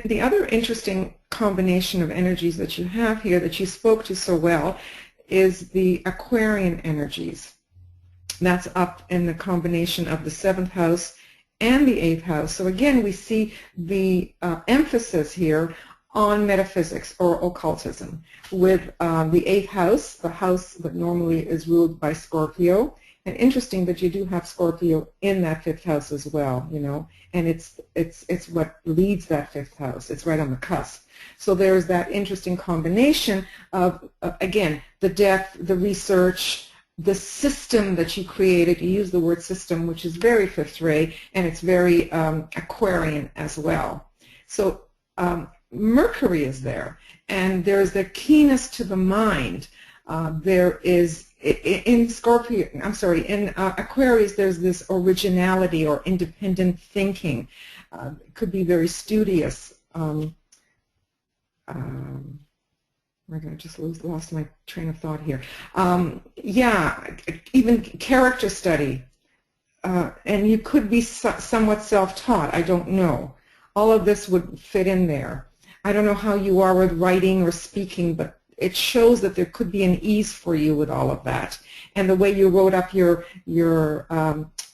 the other interesting combination of energies that you have here that you spoke to so well is the Aquarian energies. That's up in the combination of the 7th house and the 8th house. So again, we see the emphasis here on metaphysics or occultism with the 8th house, the house that normally is ruled by Scorpio. And interesting that you do have Scorpio in that 5th house as well, you know, and it's what leads that 5th house. It's right on the cusp. So there's that interesting combination of, again, the depth, the research, the system that you created. You use the word system, which is very 5th ray, and it's very Aquarian as well. So Mercury is there, and there's the keenness to the mind. There is in Scorpio, I'm sorry, in Aquarius, there's this originality or independent thinking. It could be very studious. We're going to just lost my train of thought here. Yeah, even character study. And you could be somewhat self-taught. I don't know. All of this would fit in there. I don't know how you are with writing or speaking, but it shows that there could be an ease for you with all of that. And the way you wrote up your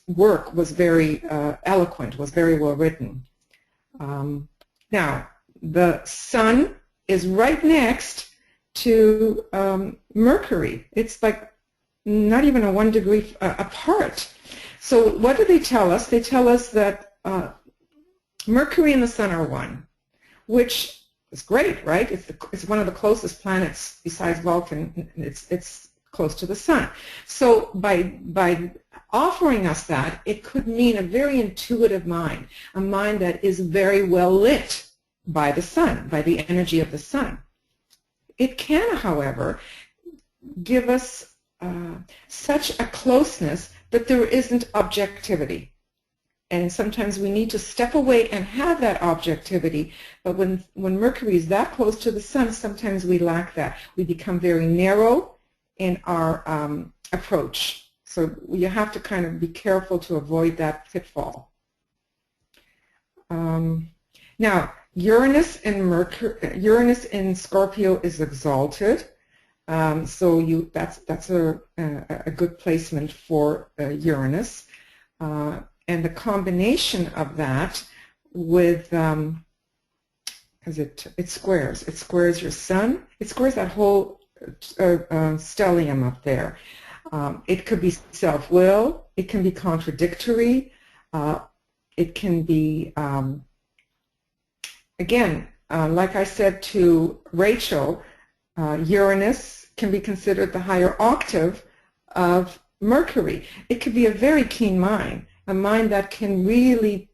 work was very eloquent, was very well written. Now, the Sun is right next to Mercury. It's like not even a 1 degree apart. So what do they tell us? They tell us that Mercury and the Sun are one, which is great, right? It's one of the closest planets besides Vulcan. It's close to the Sun. So by offering us that, it could mean a very intuitive mind, a mind that is very well lit by the Sun, by the energy of the Sun. It can, however, give us such a closeness that there isn't objectivity. And sometimes we need to step away and have that objectivity. But when Mercury is that close to the Sun, sometimes we lack that. We become very narrow in our approach. So you have to kind of be careful to avoid that pitfall. Now, Uranus in Scorpio is exalted. So that's a good placement for Uranus. And the combination of that with, because it squares your Sun, it squares that whole stellium up there. It could be self-will, it can be contradictory, it can be, again, like I said to Rachel, Uranus can be considered the higher octave of Mercury. It could be a very keen mind, a mind that can really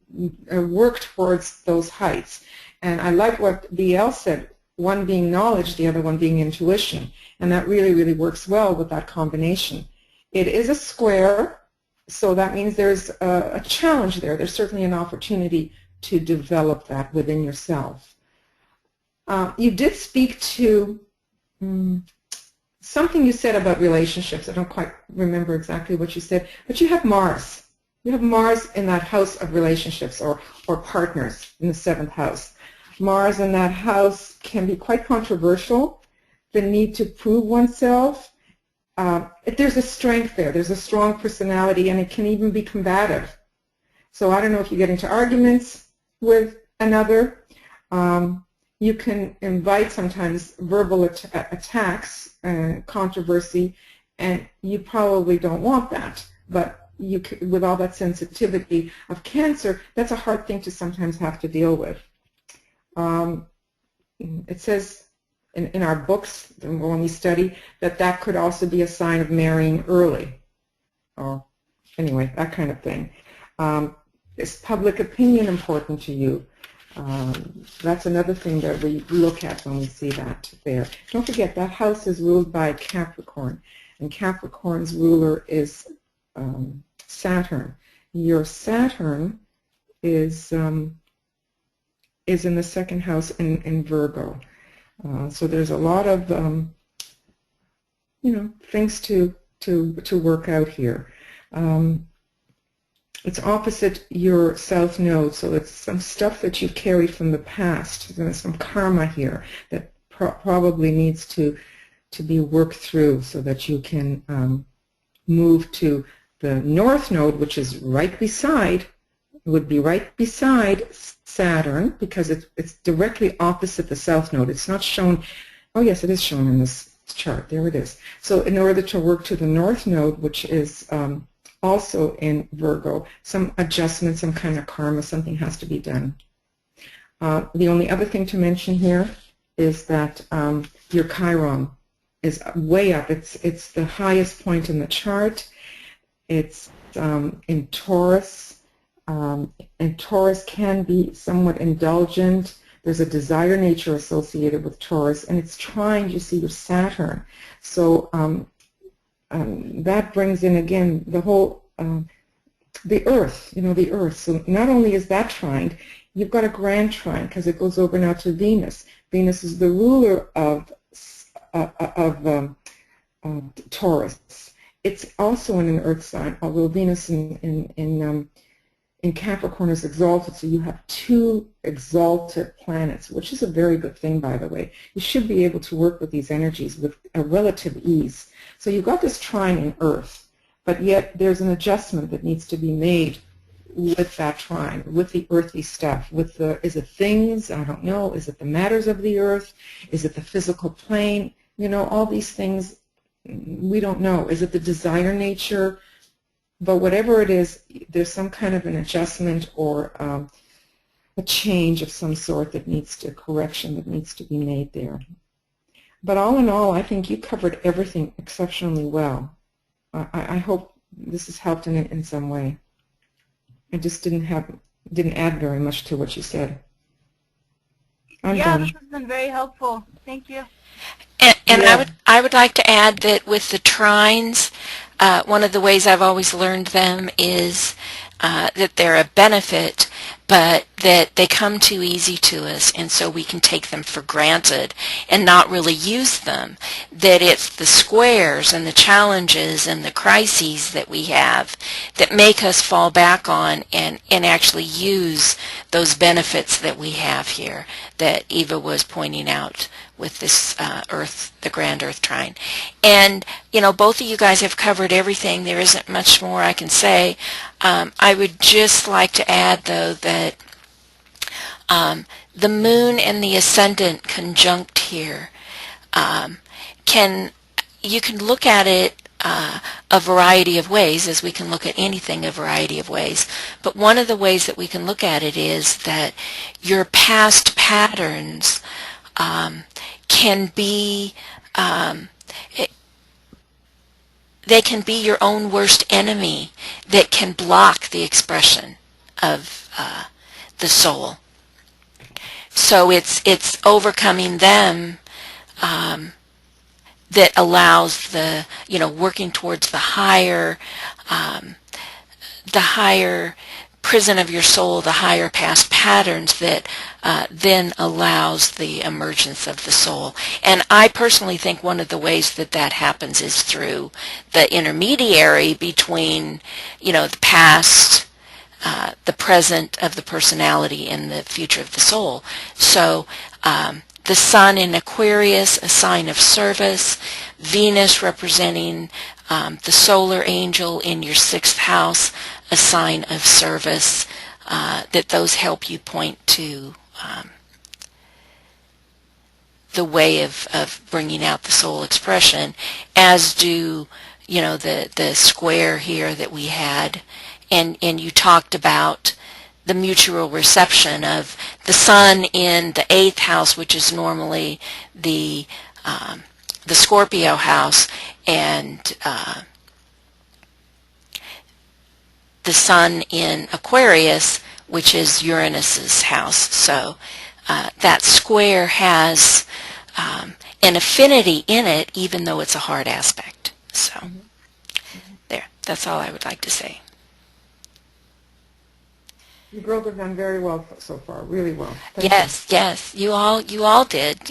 work towards those heights. And I like what BL said, one being knowledge, the other one being intuition. And that really, really works well with that combination. It is a square, so that means there's a challenge there. There's certainly an opportunity to develop that within yourself. You did speak to something you said about relationships. I don't quite remember exactly what you said, but you have Mars You have Mars in that house of relationships or partners in the 7th house. Mars in that house can be quite controversial. The need to prove oneself. There's a strength there. There's a strong personality, and it can even be combative. So I don't know if you get into arguments with another. You can invite sometimes verbal attacks, controversy, and you probably don't want that. But with all that sensitivity of Cancer, that's a hard thing to sometimes have to deal with. It says in our books, when we study, that could also be a sign of marrying early. Or anyway, that kind of thing. Is public opinion important to you? That's another thing that we look at when we see that there. Don't forget, that house is ruled by Capricorn, and Capricorn's ruler is Saturn. Your Saturn is in the 2nd house in Virgo. So there's a lot of things to work out here. It's opposite your South Node, so it's some stuff that you've carried from the past. There's some karma here that probably needs to be worked through so that you can move to the North Node, which is would be right beside Saturn, because it's directly opposite the South Node. It's not shown. Oh yes, it is shown in this chart. There it is. So in order to work to the North Node, which is also in Virgo, some adjustment, some kind of karma, something has to be done. The only other thing to mention here is that your Chiron is way up. It's the highest point in the chart. It's in Taurus, and Taurus can be somewhat indulgent. There's a desire nature associated with Taurus, and it's trying, you see, with Saturn. So that brings in, again, the whole, the Earth, the Earth. So not only is that trine, you've got a grand trine, because it goes over now to Venus. Venus is the ruler of Taurus. It's also in an Earth sign, although Venus in Capricorn is exalted, so you have 2 exalted planets, which is a very good thing, by the way. You should be able to work with these energies with a relative ease. So you've got this trine in Earth, but yet there's an adjustment that needs to be made with that trine, with the earthy stuff, with the, is it things? I don't know. Is it the matters of the earth? Is it the physical plane? All these things, we don't know. Is it the desire nature? But whatever it is, there's some kind of an adjustment or a change of some sort that needs to, correction that needs to be made there. But all in all, I think you covered everything exceptionally well. I hope this has helped in some way. I just didn't add very much to what you said. I'm done.
This has been very helpful. Thank you.
And I would like to add that with the trines, one of the ways I've always learned them is that they're a benefit, but that they come too easy to us, and so we can take them for granted and not really use them. That it's the squares and the challenges and the crises that we have that make us fall back on and actually use those benefits that we have here that Eva was pointing out with this the grand Earth trine. And, both of you guys have covered everything. There isn't much more I can say. I would just like to add, though, that the moon and the ascendant conjunct here, you can look at it a variety of ways, as we can look at anything a variety of ways. But one of the ways that we can look at it is that your past patterns can be they can be your own worst enemy that can block the expression of the soul. So it's overcoming them that allows the working towards the higher prison of your soul, the higher past patterns that then allows the emergence of the soul. And I personally think one of the ways that that happens is through the intermediary between, the past, the present of the personality, and the future of the soul. So the sun in Aquarius, a sign of service, Venus representing the solar angel in your 6th house, a sign of service, that those help you point to the way of bringing out the soul expression, as do, the square here that we had. And you talked about the mutual reception of the sun in the 8th house, which is normally the Scorpio house, and the sun in Aquarius, which is Uranus's house. So that square has an affinity in it, even though it's a hard aspect. So there, that's all I would like to say.
You girls have done very well so far, really well.
Yes, you all did.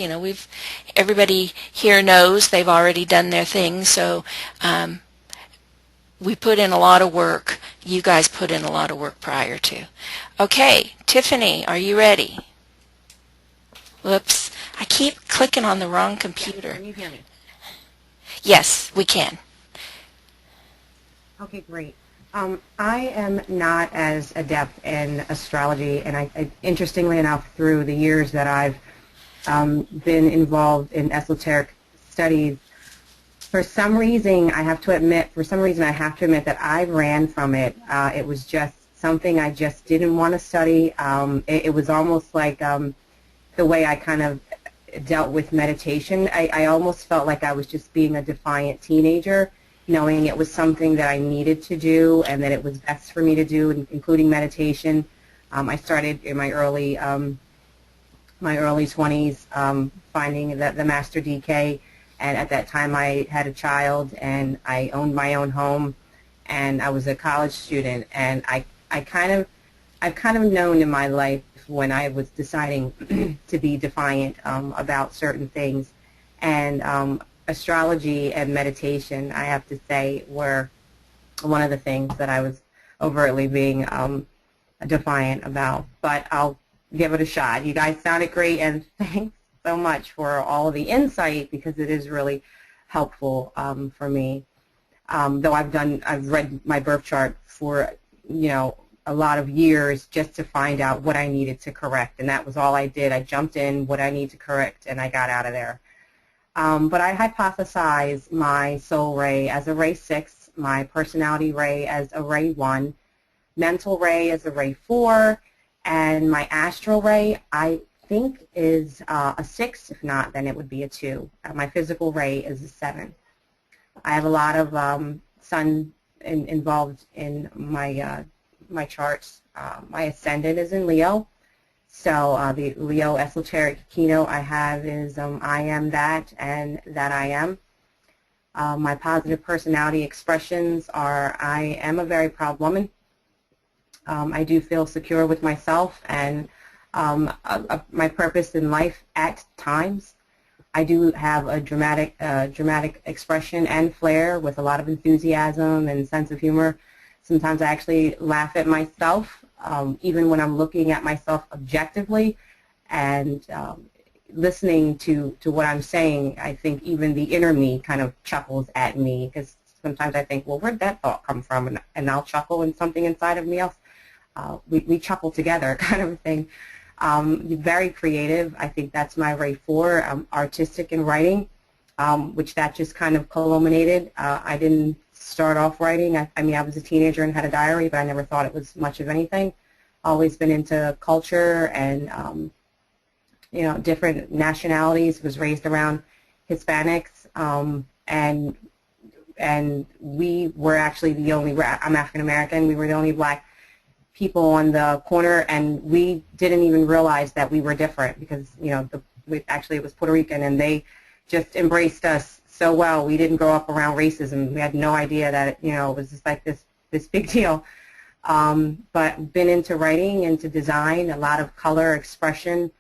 Everybody here knows they've already done their thing, so we put in a lot of work. You guys put in a lot of work prior to. Okay, Tiffany, are you ready? Whoops, I keep clicking on the wrong computer.
Can you hear me?
Yes, we can.
Okay, great. I am not as adept in astrology, and I interestingly enough, through the years that I've been involved in esoteric studies, for some reason I have to admit that I ran from it. It was just something I just didn't want to study. It was almost like the way I kind of dealt with meditation. I almost felt like I was just being a defiant teenager, knowing it was something that I needed to do and that it was best for me to do, including meditation. I started in my early 20s finding the Master DK, and at that time I had a child and I owned my own home and I was a college student, and I've kind of known in my life when I was deciding to be defiant about certain things, and astrology and meditation, I have to say, were one of the things that I was overtly being defiant about. But I'll give it a shot. You guys sounded great, and thanks so much for all of the insight, because it is really helpful for me. Though I've read my birth chart for a lot of years just to find out what I needed to correct, and that was all I did. I jumped in what I need to correct, and I got out of there. But I hypothesize my soul ray as a ray 6, my personality ray as a ray 1, mental ray as a ray 4, and my astral ray I think is a 6. If not, then it would be a 2. My physical ray is a 7. I have a lot of sun involved in my charts. My ascendant is in Leo. So the Leo esoteric keynote I have is I am that and that I am. My positive personality expressions are I am a very proud woman. I do feel secure with myself and my purpose in life at times. I do have a dramatic expression and flair with a lot of enthusiasm and sense of humor. Sometimes I actually laugh at myself, even when I'm looking at myself objectively and listening to what I'm saying. I think even the inner me kind of chuckles at me, because sometimes I think, well, where'd that thought come from? And I'll chuckle, and something inside of me else, we chuckle together kind of a thing. Very creative. I think that's my ray 4. Artistic in writing, which that just kind of culminated. I didn't start off writing. I mean, I was a teenager and had a diary, but I never thought it was much of anything. Always been into culture and, different nationalities. Was raised around Hispanics, and we were actually the only, I'm African American, we were the only black people on the corner, and we didn't even realize that we were different because, actually it was Puerto Rican, and they just embraced us so well. We didn't grow up around racism. We had no idea that it was just like this big deal. but been into writing, into design, a lot of color expression,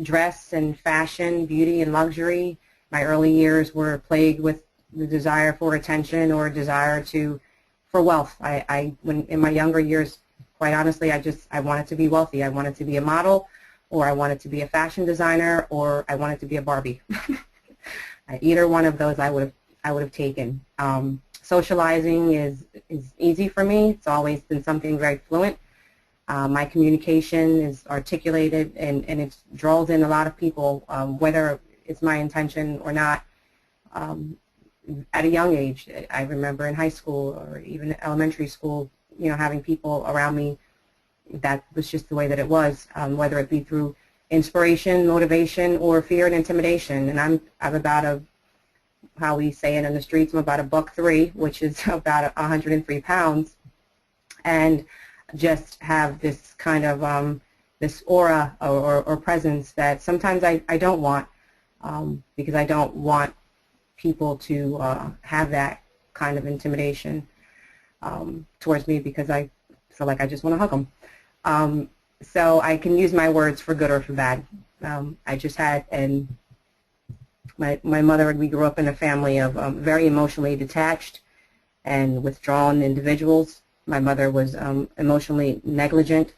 dress and fashion, beauty and luxury. My early years were plagued with the desire for attention or desire for wealth. When in my younger years, quite honestly, I wanted to be wealthy. I wanted to be a model, or I wanted to be a fashion designer, or I wanted to be a Barbie. Either one of those I would have taken. Socializing is easy for me. It's always been something very fluent. My communication is articulated, and it draws in a lot of people, whether it's my intention or not. At a young age, I remember in high school or even elementary school, having people around me that was just the way that it was, whether it be through inspiration, motivation, or fear and intimidation. And I'm about how we say it in the streets, I'm about $103, which is about 103 pounds, and just have this kind of this aura or presence that sometimes I don't want, because I don't want people to have that kind of intimidation towards me, because I feel like I just want to hug them. So I can use my words for good or for bad. I just had, and my mother, we grew up in a family of very emotionally detached and withdrawn individuals. My mother was emotionally negligent,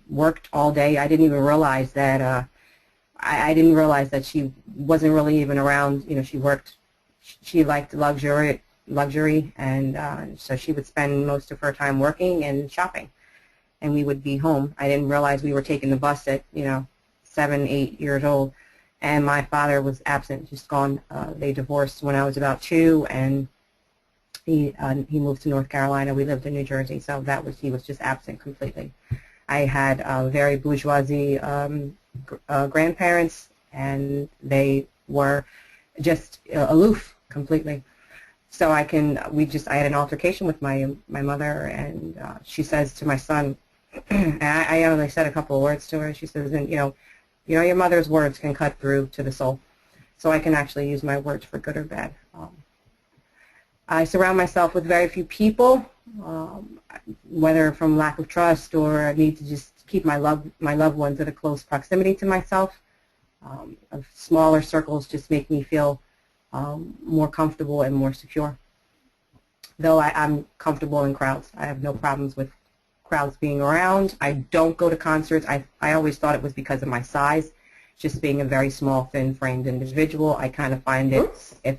worked all day. I didn't even realize that I didn't realize that she wasn't really even around. She worked. She liked luxury, and so she would spend most of her time working and shopping, and we would be home. I didn't realize we were taking the bus at 7, 8 years old, and my father was absent, just gone. They divorced when I was about 2, and he moved to North Carolina. We lived in New Jersey, so he was just absent completely. I had very bourgeoisie grandparents, and they were just aloof completely. So I had an altercation with my mother, and she says to my son, and I only said a couple of words to her. She says, and your mother's words can cut through to the soul, so I can actually use my words for good or bad. I surround myself with very few people, whether from lack of trust or a need to just keep my loved ones at a close proximity to myself. Smaller circles just make me feel more comfortable and more secure. Though I'm comfortable in crowds. I have no problems with crowds being around. I don't go to concerts. I always thought it was because of my size, just being a very small, thin-framed individual. I kind of find it, if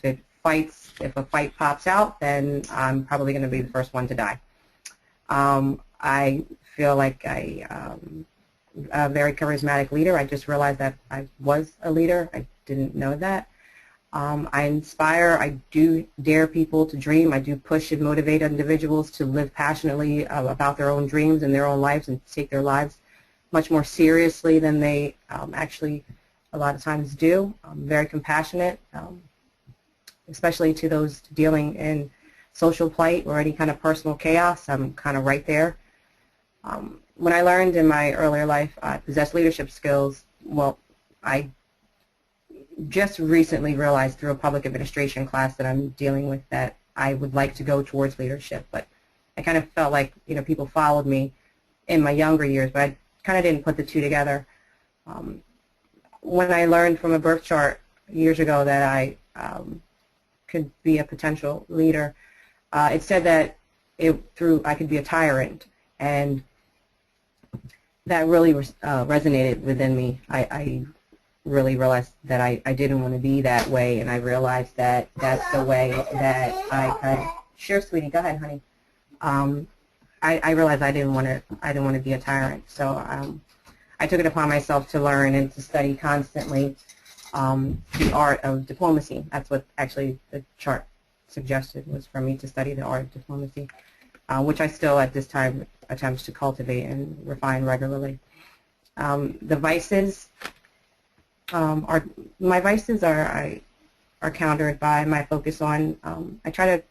a fight pops out, then I'm probably going to be the first one to die. I feel like I'm a very charismatic leader. I just realized that I was a leader. I didn't know that. I inspire. I do dare people to dream. I do push and motivate individuals to live passionately about their own dreams and their own lives, and take their lives much more seriously than they actually a lot of times do. I'm very compassionate, especially to those dealing in social plight or any kind of personal chaos. I'm kind of right there. When I learned in my earlier life I possessed leadership skills, well, I just recently realized through a public administration class that I'm dealing with that I would like to go towards leadership. But I kind of felt like people followed me in my younger years, but I kind of didn't put the two together. When I learned from a birth chart years ago that I could be a potential leader, it said that I could be a tyrant, and that really resonated within me. I really realized that I didn't want to be that way, and I realized that that's the way that I could. Sure, sweetie, go ahead, honey. I realized I didn't want to be a tyrant, so I took it upon myself to learn and to study constantly the art of diplomacy. That's what actually the chart suggested, was for me to study the art of diplomacy, which I still at this time attempt to cultivate and refine regularly. The vices are countered by my focus on, I try to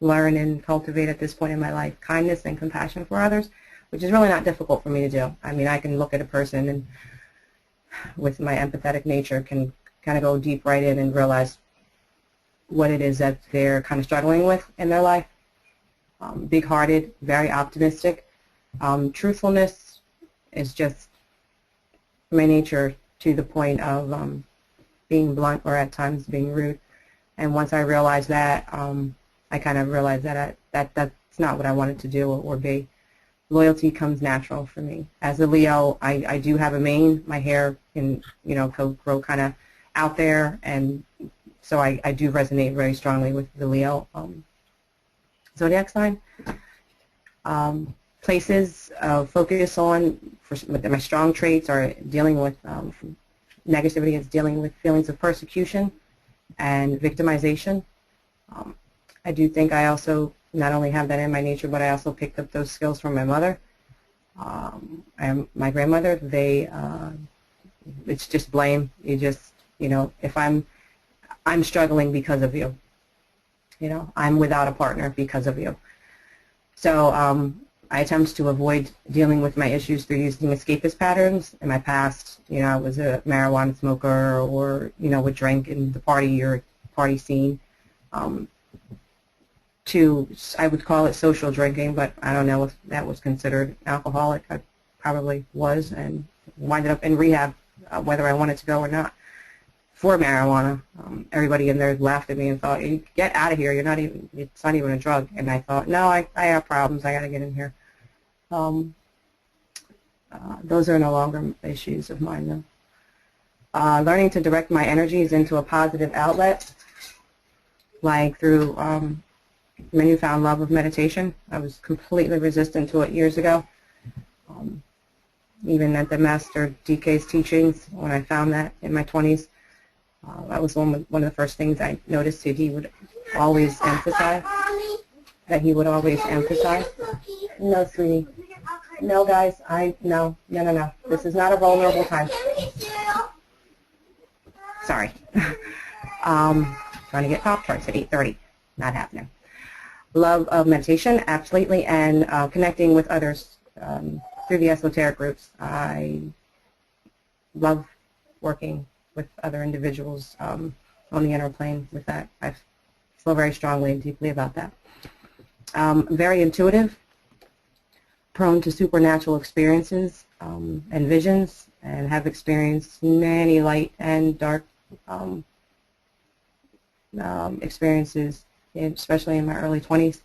learn and cultivate at this point in my life kindness and compassion for others, which is really not difficult for me to do. I mean, I can look at a person and with my empathetic nature can kind of go deep right in and realize what it is that they're kind of struggling with in their life. Big-hearted, very optimistic. Truthfulness is just my nature, to the point of being blunt or at times being rude. And once I realized that, I kind of realized that that's not what I wanted to do or be. Loyalty comes natural for me. As a Leo, I do have a mane. My hair can, grow kind of out there, and so I do resonate very strongly with the Leo zodiac sign. Places focus on, my strong traits are dealing with negativity, is dealing with feelings of persecution and victimization. I do think I also not only have that in my nature, but I also picked up those skills from my mother and my grandmother. It's just blame. You just, if I'm struggling because of you. I'm without a partner because of you. So I attempt to avoid dealing with my issues through using escapist patterns. In my past, I was a marijuana smoker, or, would drink in the party scene. I would call it social drinking, but I don't know if that was considered alcoholic. I probably was, and winded up in rehab, whether I wanted to go or not, for marijuana. Everybody in there laughed at me and thought, "Get out of here! It's not even a drug." And I thought, no, I have problems. I got to get in here. Those are no longer issues of mine, though. Learning to direct my energies into a positive outlet, like through my newfound love of meditation. I was completely resistant to it years ago. Even at the Master DK's teachings, when I found that in my 20s, that was one of the first things I noticed that he would always emphasize. No, sweetie. No, guys. No. This is not a vulnerable time. Sorry. Trying to get Pop-Tarts at 8:30. Not happening. Love of meditation, absolutely, and connecting with others through the esoteric groups. I love working with other individuals on the inner plane with that. I feel very strongly and deeply about that. Very intuitive, prone to supernatural experiences and visions, and have experienced many light and dark experiences, especially in my early 20s.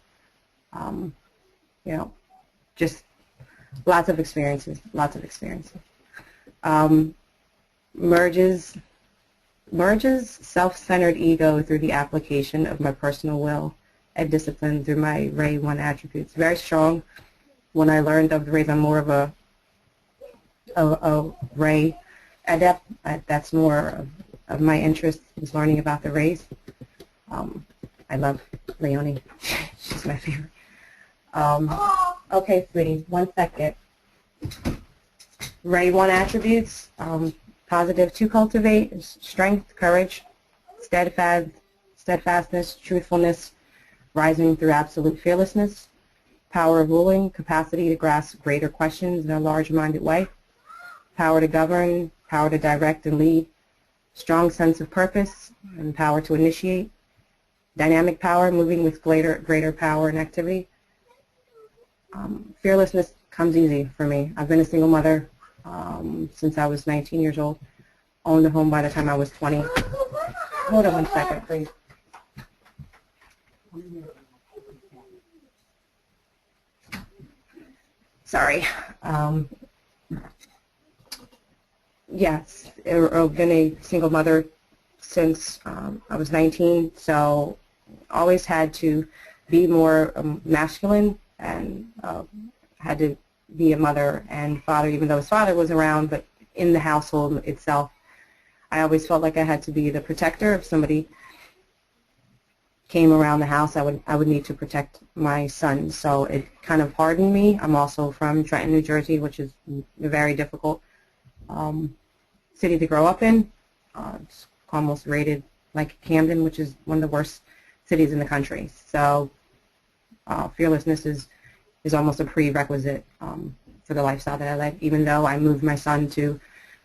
Just lots of experiences. Merges self-centered ego through the application of my personal will and discipline through my Ray 1 attributes. Very strong. When I learned of the Rays, I'm more of a Ray adept. That's more of my interest, is learning about the Rays. I love Leonie. She's my favorite. Okay, sweetie, 1 second. Ray 1 attributes, positive to cultivate, is strength, courage, steadfastness, truthfulness, rising through absolute fearlessness, power of ruling, capacity to grasp greater questions in a large-minded way, power to govern, power to direct and lead, strong sense of purpose, and power to initiate, dynamic power, moving with greater power and activity. Fearlessness comes easy for me. I've been a single mother since I was 19 years old, owned a home by the time I was 20. Hold on 1 second, please. Sorry. Yes, I've been a single mother since I was 19, so always had to be more masculine, and had to be a mother and father, even though his father was around, but in the household itself, I always felt like I had to be the protector. If somebody came around the house, I would need to protect my son, so it kind of hardened me. I'm also from Trenton, New Jersey, which is a very difficult city to grow up in. It's almost rated like Camden, which is one of the worst cities in the country. So fearlessness is almost a prerequisite for the lifestyle that I led. Even though I moved my son to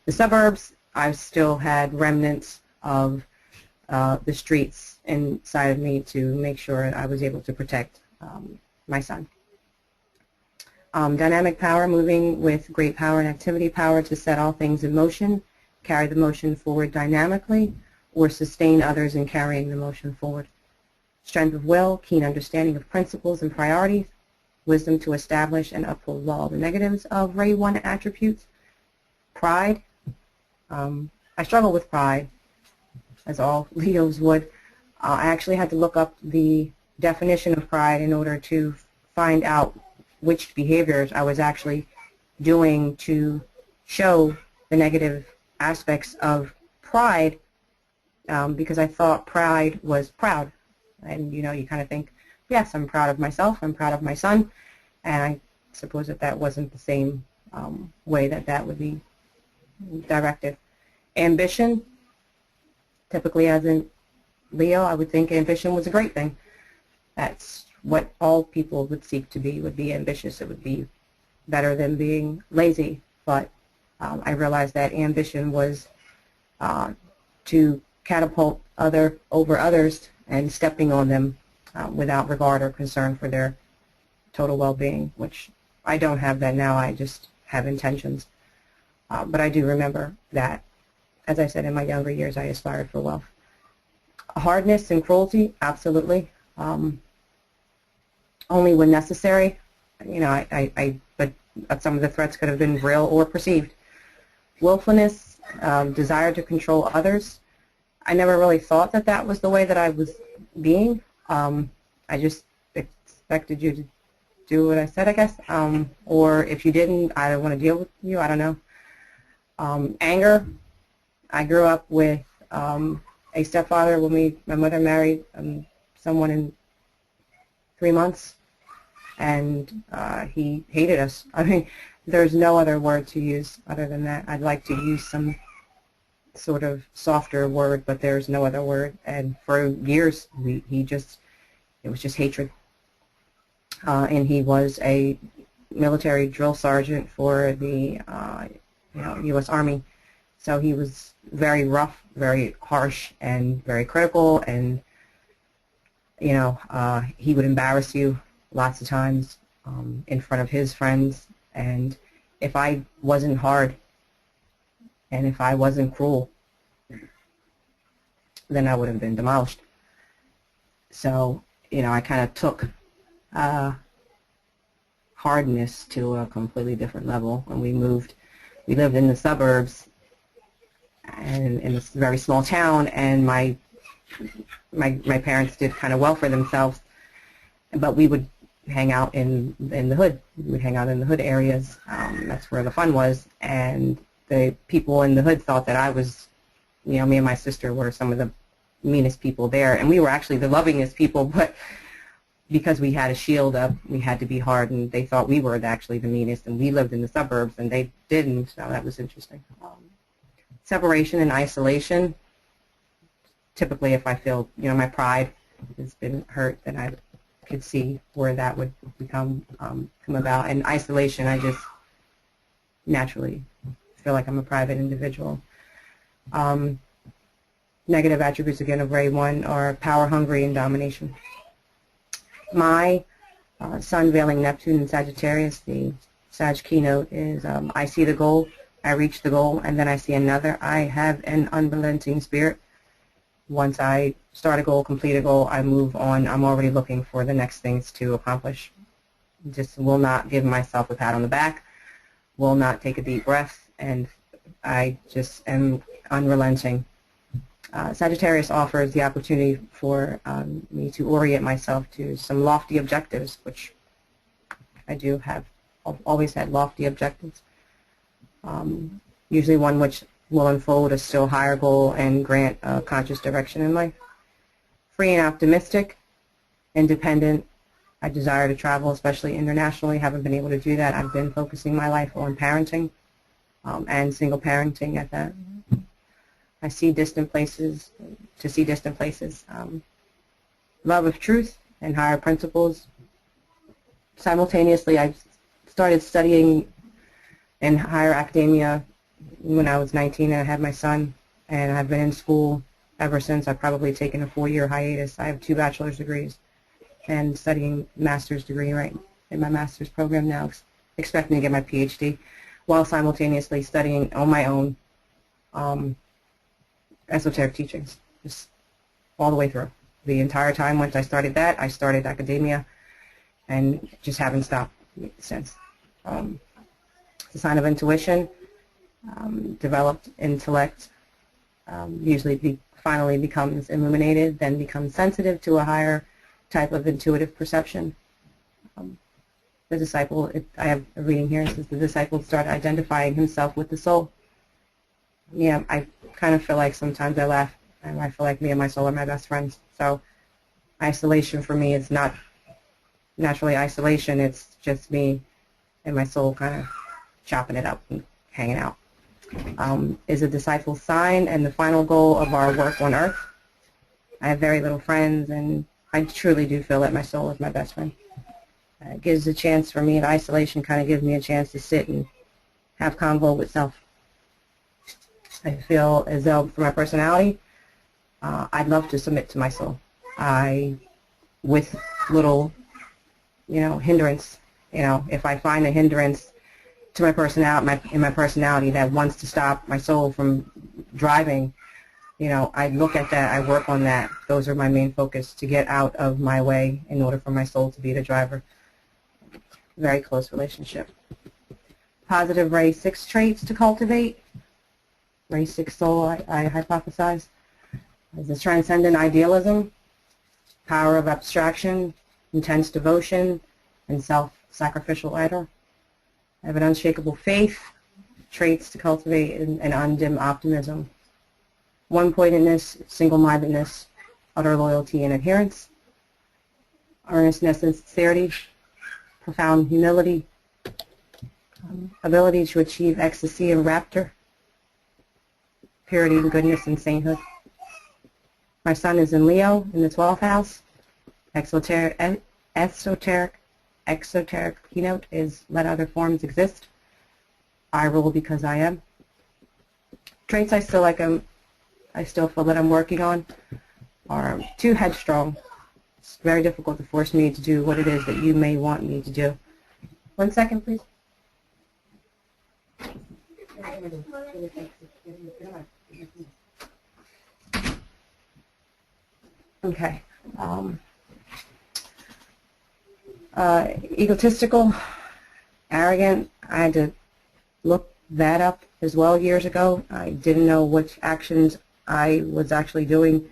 the suburbs, I still had remnants of the streets inside of me to make sure I was able to protect my son. Dynamic power, moving with great power and activity, power to set all things in motion, carry the motion forward dynamically, or sustain others in carrying the motion forward. Strength of will, keen understanding of principles and priorities, wisdom to establish and uphold law. The negatives of Ray 1 attributes, pride. I struggle with pride, as all Leos would. I actually had to look up the definition of pride in order to find out which behaviors I was actually doing to show the negative aspects of pride, because I thought pride was proud. And, you know, you kind of think, yes, I'm proud of myself, I'm proud of my son, and I suppose that that wasn't the same way that that would be directed. Ambition, typically as in Leo, I would think ambition was a great thing. That's what all people would seek to be, would be ambitious. It would be better than being lazy. But I realized that ambition was to catapult over others and stepping on them without regard or concern for their total well-being, which I don't have that now. I just have intentions. But I do remember that, as I said, in my younger years, I aspired for wealth. Hardness and cruelty, absolutely. Only when necessary. You know, but some of the threats could have been real or perceived. Willfulness, desire to control others. I never really thought that that was the way that I was being. I just expected you to do what I said, I guess. Or if you didn't, I don't want to deal with you. I don't know. Anger. I grew up with a stepfather when my mother married someone in 3 months, and he hated us. I mean, there's no other word to use other than that. I'd like to use some sort of softer word, but there's no other word. And for years, it was just hatred. And he was a military drill sergeant for the U.S. Army. So he was very rough, very harsh, and very critical, and he would embarrass you lots of times in front of his friends. And if I wasn't hard and if I wasn't cruel, then I would have been demolished. So, I kind of took hardness to a completely different level when we moved. We lived in the suburbs and in this very small town, and my parents did kind of well for themselves, but we would hang out in the hood. We would hang out in the hood areas. That's where the fun was, and the people in the hood thought that I was, me and my sister were some of the meanest people there, and we were actually the lovingest people, but because we had a shield up, we had to be hard, and they thought we were actually the meanest, and we lived in the suburbs, and they didn't, so that was interesting. Separation and isolation. Typically, if I feel, my pride has been hurt, then I could see where that would come about. And isolation, I just naturally feel like I'm a private individual. Negative attributes, again, of Ray 1 are power hungry and domination. My sun veiling Neptune in Sagittarius, the Sag keynote is I see the goal, I reach the goal, and then I see another. I have an unrelenting spirit. Once I start a goal, complete a goal, I move on. I'm already looking for the next things to accomplish. Just will not give myself a pat on the back, will not take a deep breath, and I just am unrelenting. Sagittarius offers the opportunity for me to orient myself to some lofty objectives, which I do have. I've always had lofty objectives. Usually one which will unfold a still higher goal and grant a conscious direction in life. Free and optimistic, independent. I desire to travel, especially internationally. Haven't been able to do that. I've been focusing my life on parenting and single parenting at that. I see distant places, to see distant places. Love of truth and higher principles. Simultaneously, I started studying in higher academia when I was 19 and I had my son, and I've been in school ever since. I've probably taken a 4-year hiatus. I have 2 bachelor's degrees and studying master's degree right in my master's program now, expecting to get my PhD while simultaneously studying on my own esoteric teachings, just all the way through. The entire time once I started that, I started academia and just haven't stopped since. It's a sign of intuition, developed intellect, usually finally becomes illuminated, then becomes sensitive to a higher type of intuitive perception. The disciple, I have a reading here, it says the disciple started identifying himself with the soul. Yeah, I kind of feel like sometimes I laugh, and I feel like me and my soul are my best friends. So isolation for me is not naturally isolation, it's just me and my soul kind of chopping it up and hanging out. Is a disciple sign and the final goal of our work on earth. I have very little friends, and I truly do feel that my soul is my best friend. It gives a chance for me, and isolation kind of gives me a chance to sit and have convo with self. I feel as though for my personality, I'd love to submit to my soul. With little, hindrance, if I find a hindrance to my personality that wants to stop my soul from driving, I look at that, I work on that. Those are my main focus, to get out of my way in order for my soul to be the driver. Very close relationship. Positive Ray 6 traits to cultivate. Ray 6 soul, I hypothesize, is a transcendent idealism, power of abstraction, intense devotion, and self-sacrificial idol. I have an unshakable faith, traits to cultivate, and undimmed optimism. One-pointedness, single-mindedness, utter loyalty and adherence, earnestness and sincerity, profound humility, ability to achieve ecstasy and rapture, purity and goodness and sainthood. My sun is in Leo in the 12th house. Exoteric keynote is let other forms exist. I rule because I am. Traits I still feel that I'm working on are too headstrong. It's very difficult to force me to do what it is that you may want me to do. 1 second, please. Okay. Egotistical, arrogant. I had to look that up as well years ago. I didn't know which actions I was actually doing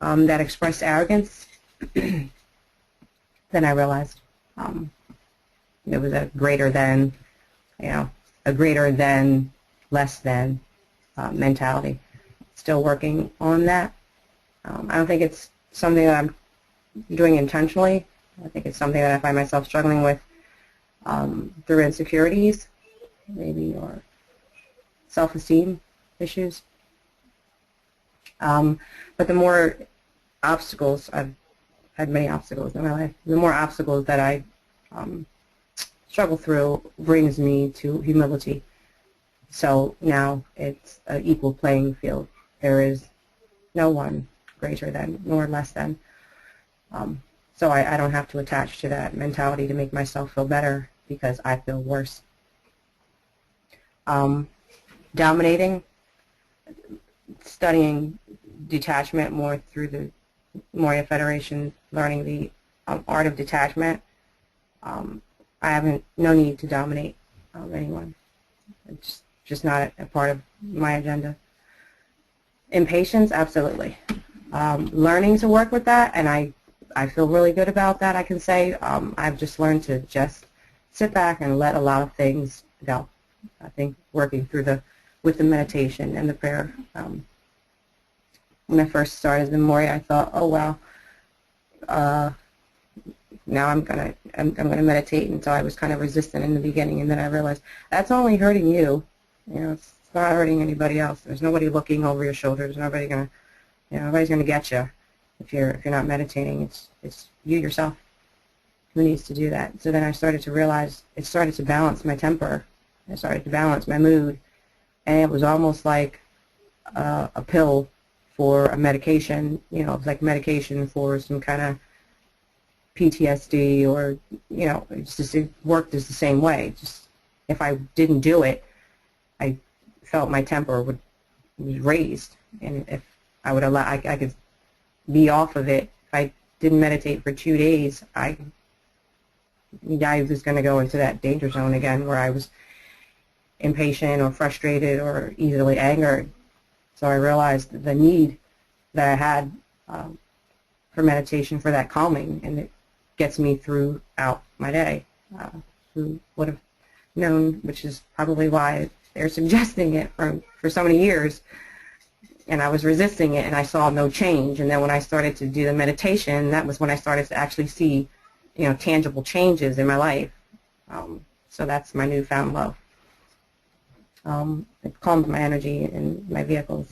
that expressed arrogance. Then I realized it was a greater than, less than mentality. Still working on that. I don't think it's something that I'm doing intentionally. I think it's something that I find myself struggling with through insecurities, maybe, or self-esteem issues. But the more obstacles, I've had many obstacles in my life, the more obstacles that I struggle through brings me to humility. So now it's an equal playing field. There is no one greater than nor less than. So I don't have to attach to that mentality to make myself feel better because I feel worse. Dominating, studying detachment more through the Moria Federation, learning the art of detachment. I have no need to dominate anyone. It's just not a part of my agenda. Impatience, absolutely. Learning to work with that, and I feel really good about that, I can say. I've just learned to just sit back and let a lot of things go. I think working through with the meditation and the prayer. When I first started the Moria, I thought, oh well, now I'm gonna meditate, and so I was kind of resistant in the beginning, and then I realized that's only hurting you. It's not hurting anybody else. There's nobody looking over your shoulder. There's nobody gonna, nobody's gonna get you if you're not meditating. It's you yourself who needs to do that. So then I started to realize it started to balance my temper. It started to balance my mood, and it was almost like a pill for a medication, you know, like medication for some kind of PTSD, or, you know, it worked as the same way. Just if I didn't do it, I felt my temper was raised, and if I would allow, I could be off of it. If I didn't meditate for 2 days, I was going to go into that danger zone again, where I was impatient or frustrated or easily angered. So I realized the need that I had for meditation, for that calming, and it gets me throughout my day. Who would have known, which is probably why they're suggesting it for so many years, and I was resisting it, and I saw no change. And then when I started to do the meditation, that was when I started to actually see, you know, tangible changes in my life. So that's my newfound love. It calms my energy in my vehicles.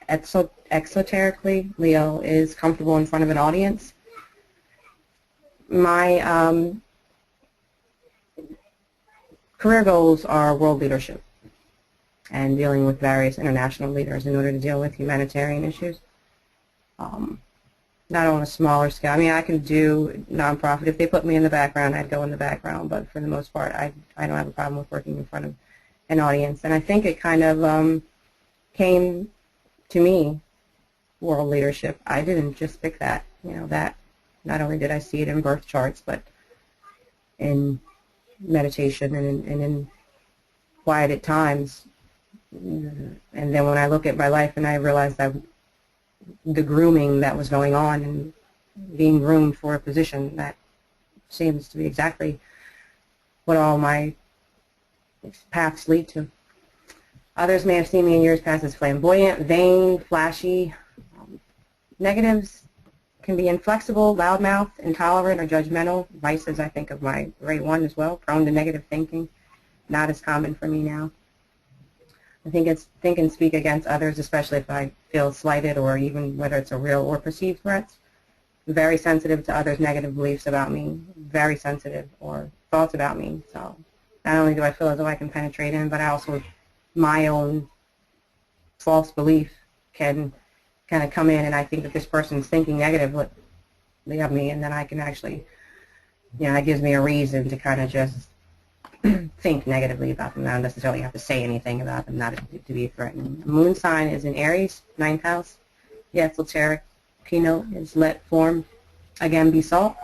Exoterically, Leo is comfortable in front of an audience. My career goals are world leadership and dealing with various international leaders in order to deal with humanitarian issues. Not on a smaller scale. I mean, I can do nonprofit. If they put me in the background, I'd go in the background, but for the most part, I don't have a problem with working in front of an audience. And I think it kind of came to me, world leadership. I didn't just pick that. You know, that not only did I see it in birth charts, but in meditation and in quiet at times. And then when I look at my life and I realize that the grooming that was going on and being groomed for a position, that seems to be exactly what all my paths lead to. Others may have seen me in years past as flamboyant, vain, flashy. Negatives can be inflexible, loudmouth, intolerant, or judgmental. Vices, I think of my Ray 1 as well, prone to negative thinking. Not as common for me now. I think it's think and speak against others, especially if I feel slighted, or even whether it's a real or perceived threat. Very sensitive to others' negative beliefs about me, very sensitive, or thoughts about me. So not only do I feel as though I can penetrate in, but I also, my own false belief can kind of come in, and I think that this person's thinking negatively of me, and then I can actually, you know, that gives me a reason to kind of just think negatively about them. Not necessarily have to say anything about them, not to be threatening. Moon sign is in Aries, 9th house. The esoteric keynote is let form again be sought.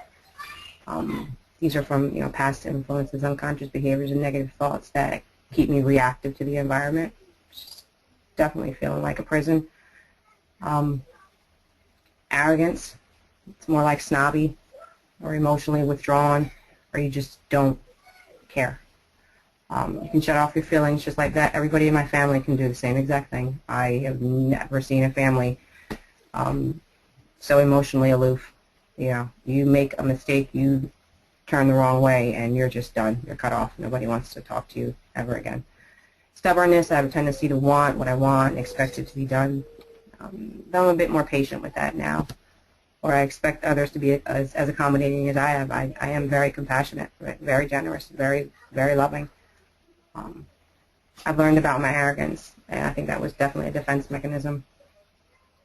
These are from, you know, past influences, unconscious behaviors, and negative thoughts that keep me reactive to the environment. Just definitely feeling like a prison. Arrogance. It's more like snobby or emotionally withdrawn, or you just don't care. You can shut off your feelings just like that. Everybody in my family can do the same exact thing. I have never seen a family so emotionally aloof. You know, you make a mistake, you turn the wrong way, and you're just done. You're cut off. Nobody wants to talk to you ever again. Stubbornness. I have a tendency to want what I want and expect it to be done. Though I'm a bit more patient with that now, or I expect others to be as accommodating as I am. I am very compassionate, very generous, very, very loving. I've learned about my arrogance, and I think that was definitely a defense mechanism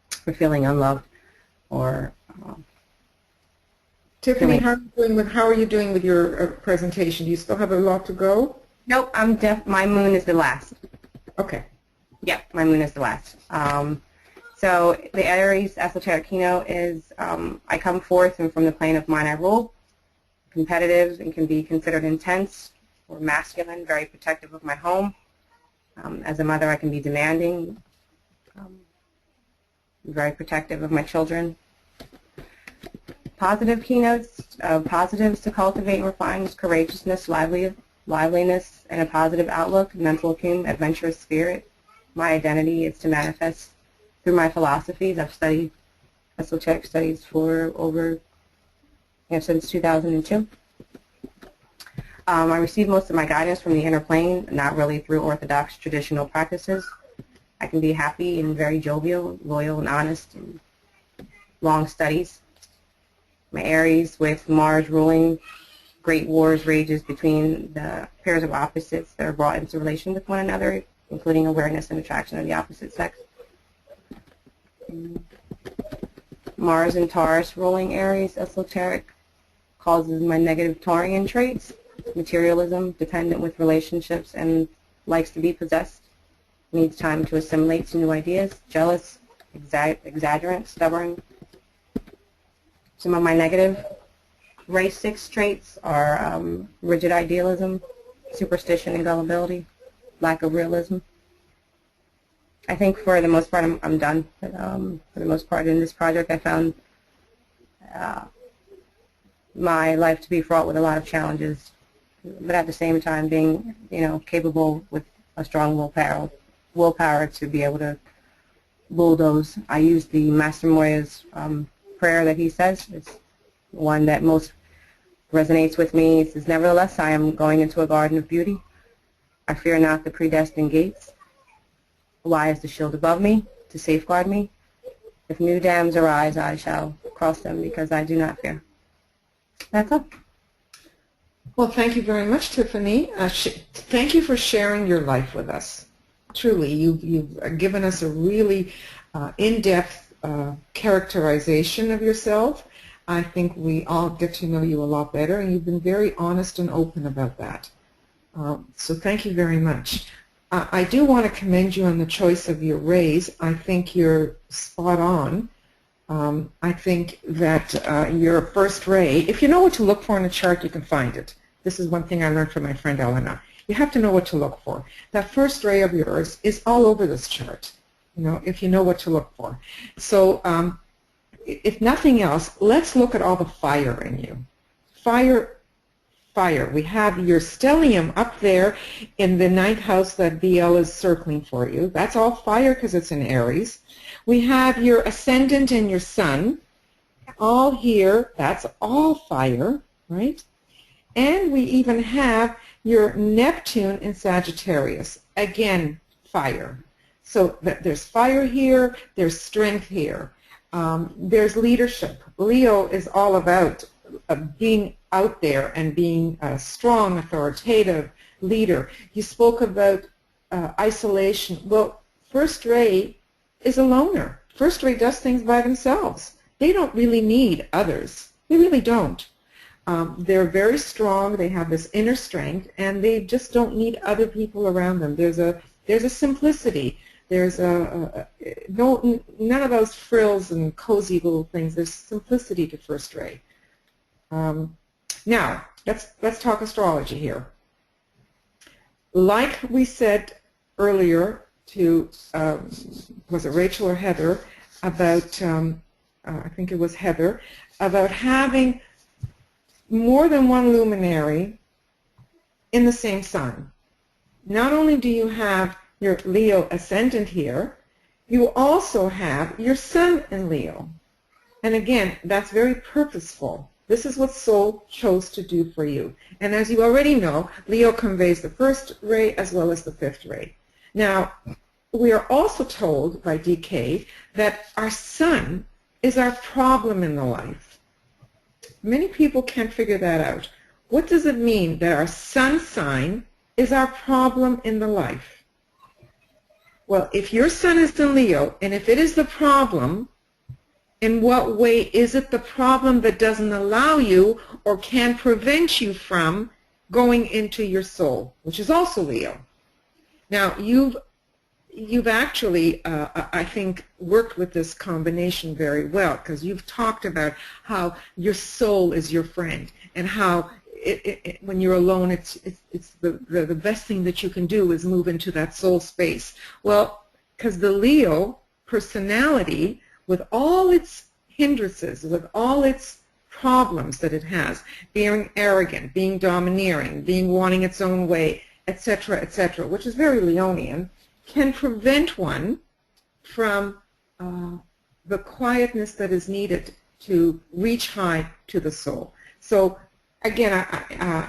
for feeling unloved. Or
Tiffany, how are you doing with your presentation? Do you still have a lot to go?
Nope, my moon is the last.
Okay.
Yeah, my moon is the last. So the Aries esoteric keynote is I come forth, and from the plane of mine I rule. Competitive and can be considered intense or masculine, very protective of my home. As a mother, I can be demanding, very protective of my children. Positive keynotes, positives to cultivate and refine is courageousness, liveliness, and a positive outlook, mental acumen, adventurous spirit. My identity is to manifest through my philosophies. I've studied esoteric studies for over, since 2002. I receive most of my guidance from the inner plane, not really through orthodox traditional practices. I can be happy and very jovial, loyal and honest, and long studies. My Aries with Mars ruling, great wars rages between the pairs of opposites that are brought into relation with one another, including awareness and attraction of the opposite sex. Mars and Taurus ruling Aries, esoteric, causes my negative Taurian traits, materialism, dependent with relationships, and likes to be possessed, needs time to assimilate to new ideas, jealous, exaggerant, stubborn. Some of my negative race 6 traits are rigid idealism, superstition and gullibility, lack of realism. I think for the most part I'm done. For the most part in this project I found my life to be fraught with a lot of challenges, but at the same time being, capable with a strong willpower to be able to bulldoze. I use the Master Moya's prayer that he says. It's one that most resonates with me. It says, "Nevertheless, I am going into a garden of beauty. I fear not the predestined gates. Why is the shield above me to safeguard me? If new dams arise, I shall cross them because I do not fear." That's all.
Well, thank you very much, Tiffany. Thank you for sharing your life with us. Truly, you've given us a really in-depth characterization of yourself. I think we all get to know you a lot better, and you've been very honest and open about that. So thank you very much. I do want to commend you on the choice of your rays. I think you're spot on. I think that your first ray, if you know what to look for in a chart, you can find it. This is one thing I learned from my friend Elena. You have to know what to look for. That first ray of yours is all over this chart, if you know what to look for. So if nothing else, let's look at all the fire in you. Fire. We have your stellium up there in the 9th house that BL is circling for you. That's all fire because it's in Aries. We have your ascendant and your sun all here. That's all fire, right? And we even have your Neptune in Sagittarius. Again, fire. So there's fire here. There's strength here. There's leadership. Leo is all about being out there and being a strong, authoritative leader. You spoke about isolation. Well, first ray is a loner. First ray does things by themselves. They don't really need others. They really don't. They're very strong. They have this inner strength, and they just don't need other people around them. There's a simplicity. There's none of those frills and cozy little things. There's simplicity to first ray. Now, let's talk astrology here. Like we said earlier to, was it Rachel or Heather, about, I think it was Heather, about having more than one luminary in the same sign. Not only do you have your Leo ascendant here, you also have your sun in Leo. And again, that's very purposeful. This is what soul chose to do for you. And as you already know, Leo conveys the first ray as well as the fifth ray. Now, we are also told by DK that our sun is our problem in the life. Many people can't figure that out. What does it mean that our sun sign is our problem in the life? Well, if your sun is in Leo, and if it is the problem, in what way is it the problem that doesn't allow you or can prevent you from going into your soul, which is also Leo? Now, you've actually, I think, worked with this combination very well, because you've talked about how your soul is your friend, and how when you're alone, it's the best thing that you can do is move into that soul space. Well, because the Leo personality, with all its hindrances, with all its problems that it has, being arrogant, being domineering, being wanting its own way, etc., which is very Leonian, can prevent one from the quietness that is needed to reach high to the soul. So again,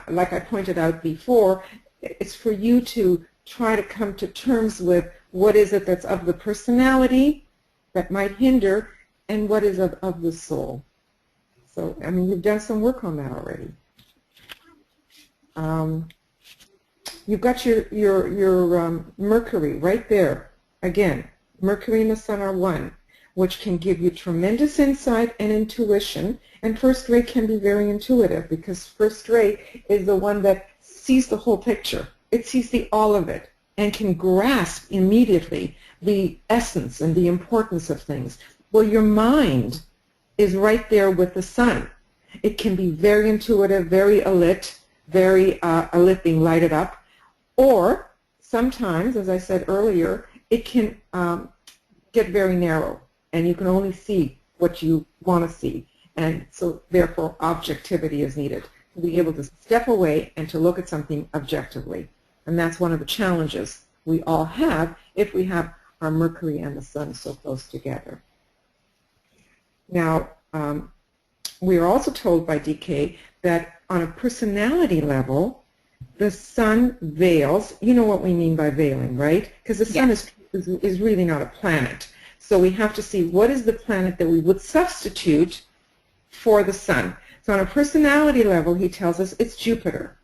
like I pointed out before, it's for you to try to come to terms with what is it that's of the personality that might hinder, and what is of the soul. So, I mean, you've done some work on that already. You've got your Mercury right there. Again, Mercury and the Sun are one. which can give you tremendous insight and intuition. And first ray can be very intuitive because first ray is the one that sees the whole picture. It sees the all of it and can grasp immediately the essence and the importance of things. Well, your mind is right there with the sun. It can be very intuitive, very alit, very alit being lighted up, or sometimes, as I said earlier, it can get very narrow and you can only see what you want to see. And so therefore objectivity is needed to be able to step away and to look at something objectively. And that's one of the challenges we all have if we have our Mercury and the Sun so close together. Now, we are also told by DK that on a personality level, the Sun veils. You know what we mean by veiling, right? Because the Sun is really not a planet. So we have to see what is the planet that we would substitute for the Sun. So on a personality level, he tells us it's Jupiter.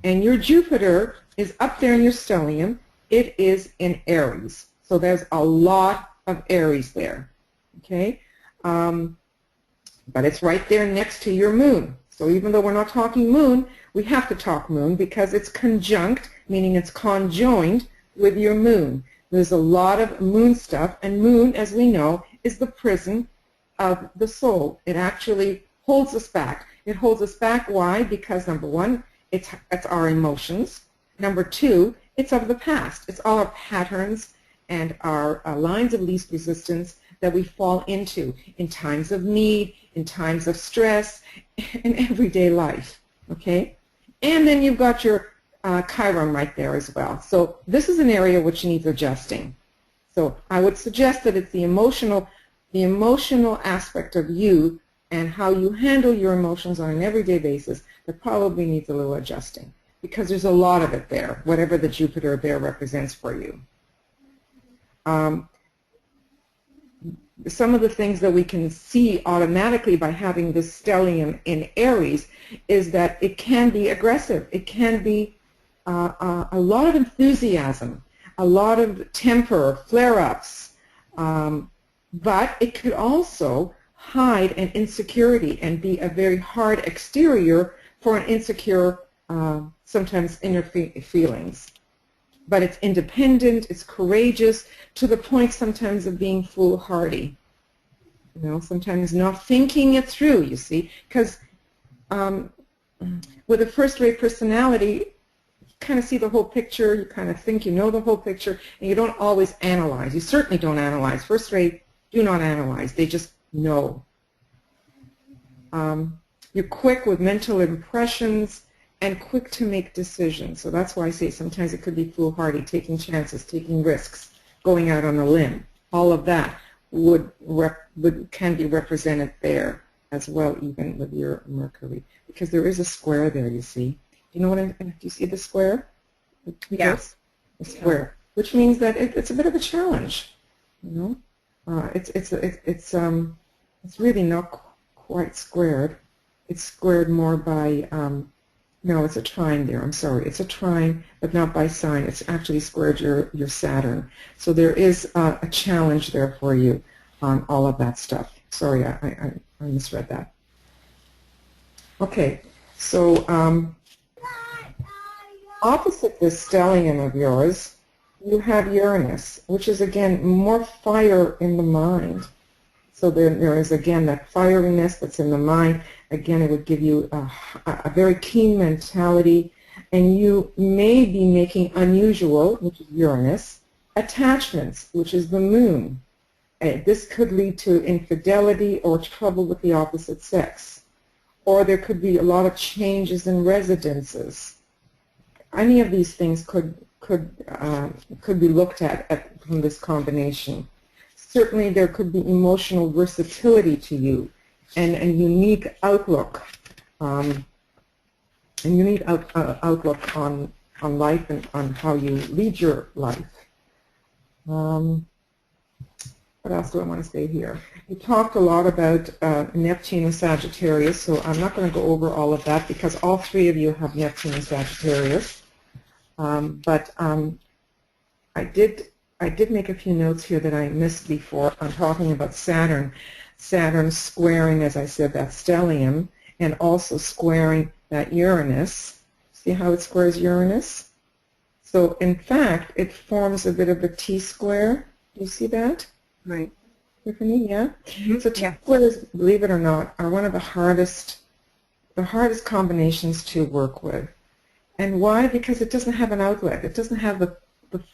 And your Jupiter is up there in your stellium. It is in Aries. So there's a lot of Aries there. Okay? But it's right there next to your moon. So even though we're not talking moon, we have to talk moon because it's conjunct, meaning it's conjoined with your moon. There's a lot of moon stuff, and moon, as we know, is the prison of the soul. It actually holds us back. It holds us back. Why? Because number one, it's our emotions. Number two, it's of the past. It's all our patterns and our lines of least resistance that we fall into in times of need, in times of stress, in everyday life. Okay? And then you've got your Chiron right there as well. So this is an area which needs adjusting. So I would suggest that it's the emotional aspect of you and how you handle your emotions on an everyday basis that probably needs a little adjusting, because there's a lot of it there, whatever the Jupiter there represents for you. Some of the things that we can see automatically by having this stellium in Aries is that it can be aggressive. It can be a lot of enthusiasm, a lot of temper, flare-ups, but it could also hide an insecurity and be a very hard exterior for an insecure, sometimes inner feelings. But it's independent, it's courageous, to the point sometimes of being foolhardy. You know, sometimes not thinking it through, you see, because with a first-rate personality, you kind of see the whole picture, you kind of think you know the whole picture, and you don't always analyze. You certainly don't analyze. First-rate do not analyze. They just know. You're quick with mental impressions and quick to make decisions. So that's why I say sometimes it could be foolhardy, taking chances, taking risks, going out on a limb. All of that can be represented there as well, even with your Mercury, because there is a square there. You see? Do you know what? Do you see the square?
Yes.
The square, which means that it's a bit of a challenge. You know, it's really not quite squared. It's squared more by no, it's a trine there. I'm sorry. It's a trine, but not by sign. It's actually squared your Saturn. So there is a challenge there for you on all of that stuff. Sorry, I misread that. Okay, so opposite this stellium of yours, you have Uranus, which is, again, more fire in the mind. So there is, again, that fieriness that's in the mind. Again, it would give you a very keen mentality, and you may be making unusual, which is Uranus, attachments, which is the moon. This could lead to infidelity or trouble with the opposite sex. Or there could be a lot of changes in residences. Any of these things could be looked at from this combination. Certainly there could be emotional versatility to you and a unique outlook, outlook on life and on how you lead your life. What else do I want to say here? We talked a lot about Neptune and Sagittarius, so I'm not going to go over all of that because all three of you have Neptune and Sagittarius. I did I did make a few notes here that I missed before. I'm talking about Saturn. Saturn squaring, as I said, that stellium, and also squaring that Uranus. See how it squares Uranus? So in fact, it forms a bit of a T-square. Do you see that?
Right.
Tiffany, yeah?
Mm-hmm.
So T-squares, believe it or not, are one of the hardest combinations to work with. And why? Because it doesn't have an outlet. It doesn't have the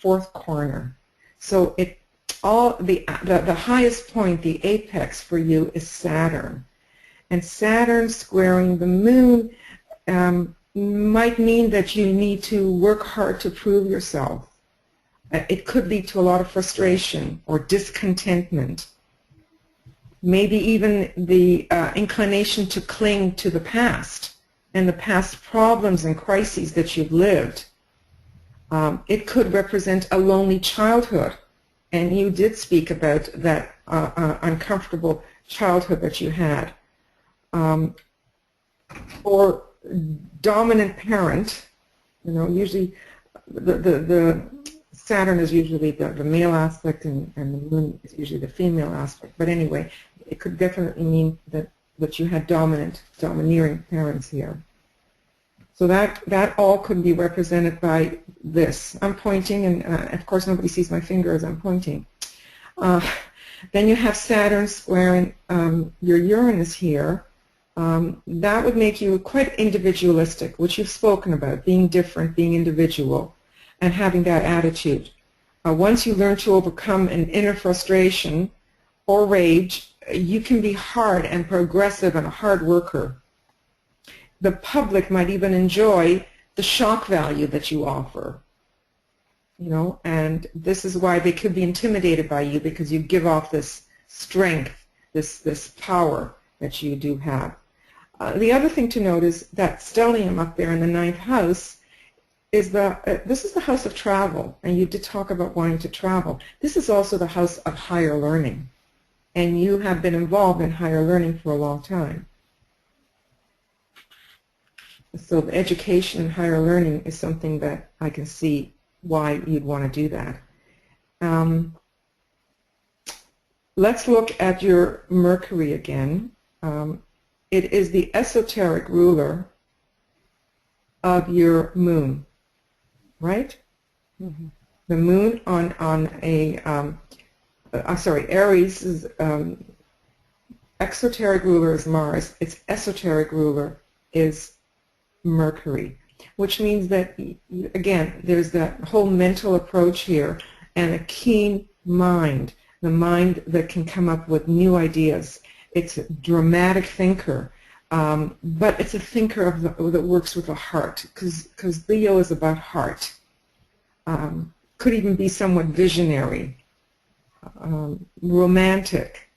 fourth corner. So the highest point, the apex for you is Saturn. And Saturn squaring the moon might mean that you need to work hard to prove yourself. It could lead to a lot of frustration or discontentment. Maybe even the inclination to cling to the past and the past problems and crises that you've lived. It could represent a lonely childhood, and you did speak about that uncomfortable childhood that you had. Or dominant parent, usually the Saturn is usually the male aspect, and the moon is usually the female aspect. But anyway, it could definitely mean that you had domineering parents here. So that all could be represented by this. I'm pointing, and of course nobody sees my finger as I'm pointing. Then you have Saturn squaring your Uranus here. That would make you quite individualistic, which you've spoken about, being different, being individual, and having that attitude. Once you learn to overcome an inner frustration or rage, you can be hard and progressive and a hard worker. The public might even enjoy the shock value that you offer, and this is why they could be intimidated by you, because you give off this strength, this power that you do have. The other thing to note is that stellium up there in the 9th house is this is the house of travel, and you did talk about wanting to travel. This is also the house of higher learning, and you have been involved in higher learning for a long time. So the education and higher learning is something that I can see why you'd want to do that. Let's look at your Mercury again. It is the esoteric ruler of your moon, right? Mm-hmm. The moon on Aries' exoteric ruler is Mars. Its esoteric ruler is Mercury, which means that, again, there's that whole mental approach here and a keen mind, the mind that can come up with new ideas. It's a dramatic thinker, but it's a thinker that works with the heart, because Leo is about heart. Could even be somewhat visionary, romantic,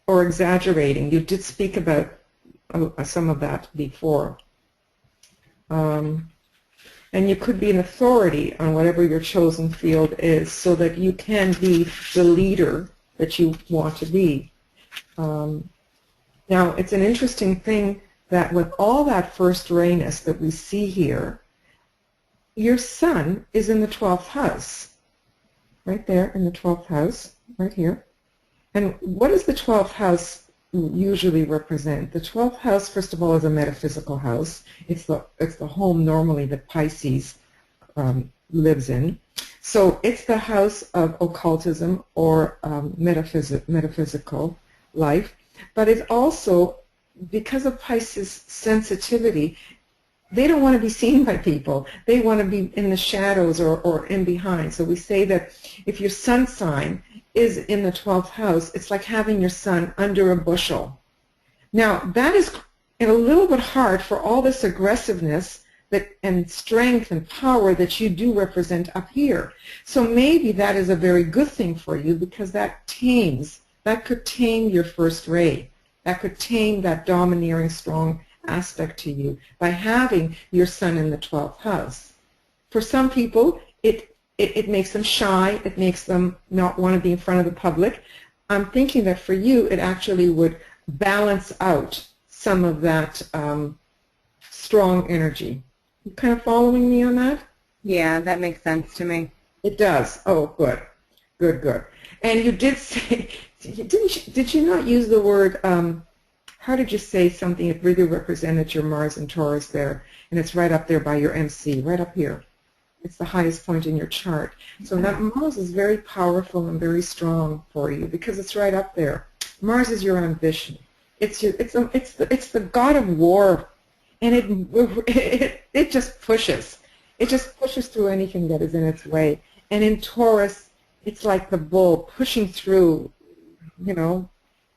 or exaggerating. You did speak about some of that before. And you could be an authority on whatever your chosen field is, so that you can be the leader that you want to be. Now, it's an interesting thing that with all that first rayness that we see here, your sun is in the 12th house, right there in the 12th house, right here. And what does the 12th house usually represent? The 12th house, first of all, is a metaphysical house. It's the home normally that Pisces lives in. So it's the house of occultism or metaphysical life. But it's also, because of Pisces' sensitivity, they don't want to be seen by people. They want to be in the shadows or in behind. So we say that if your sun sign is in the 12th house, it's like having your sun under a bushel. Now, that is a little bit hard for all this aggressiveness and strength and power that you do represent up here. So maybe that is a very good thing for you, because that could tame your first ray. That could tame that domineering, strong aspect to you by having your sun in the 12th house. For some people, it makes them shy. It makes them not want to be in front of the public. I'm thinking that for you, it actually would balance out some of that strong energy. You kind of following me on that?
Yeah, that makes sense to me.
It does. Oh, good. Good, good. And you did say, did you not use the word, how did you say something? It really represented your Mars and Taurus there, and it's right up there by your MC, right up here. It's the highest point in your chart. So that Mars is very powerful and very strong for you because it's right up there. Mars is your ambition. It's the god of war, and it just pushes. It just pushes through anything that is in its way. And in Taurus, it's like the bull pushing through. You know,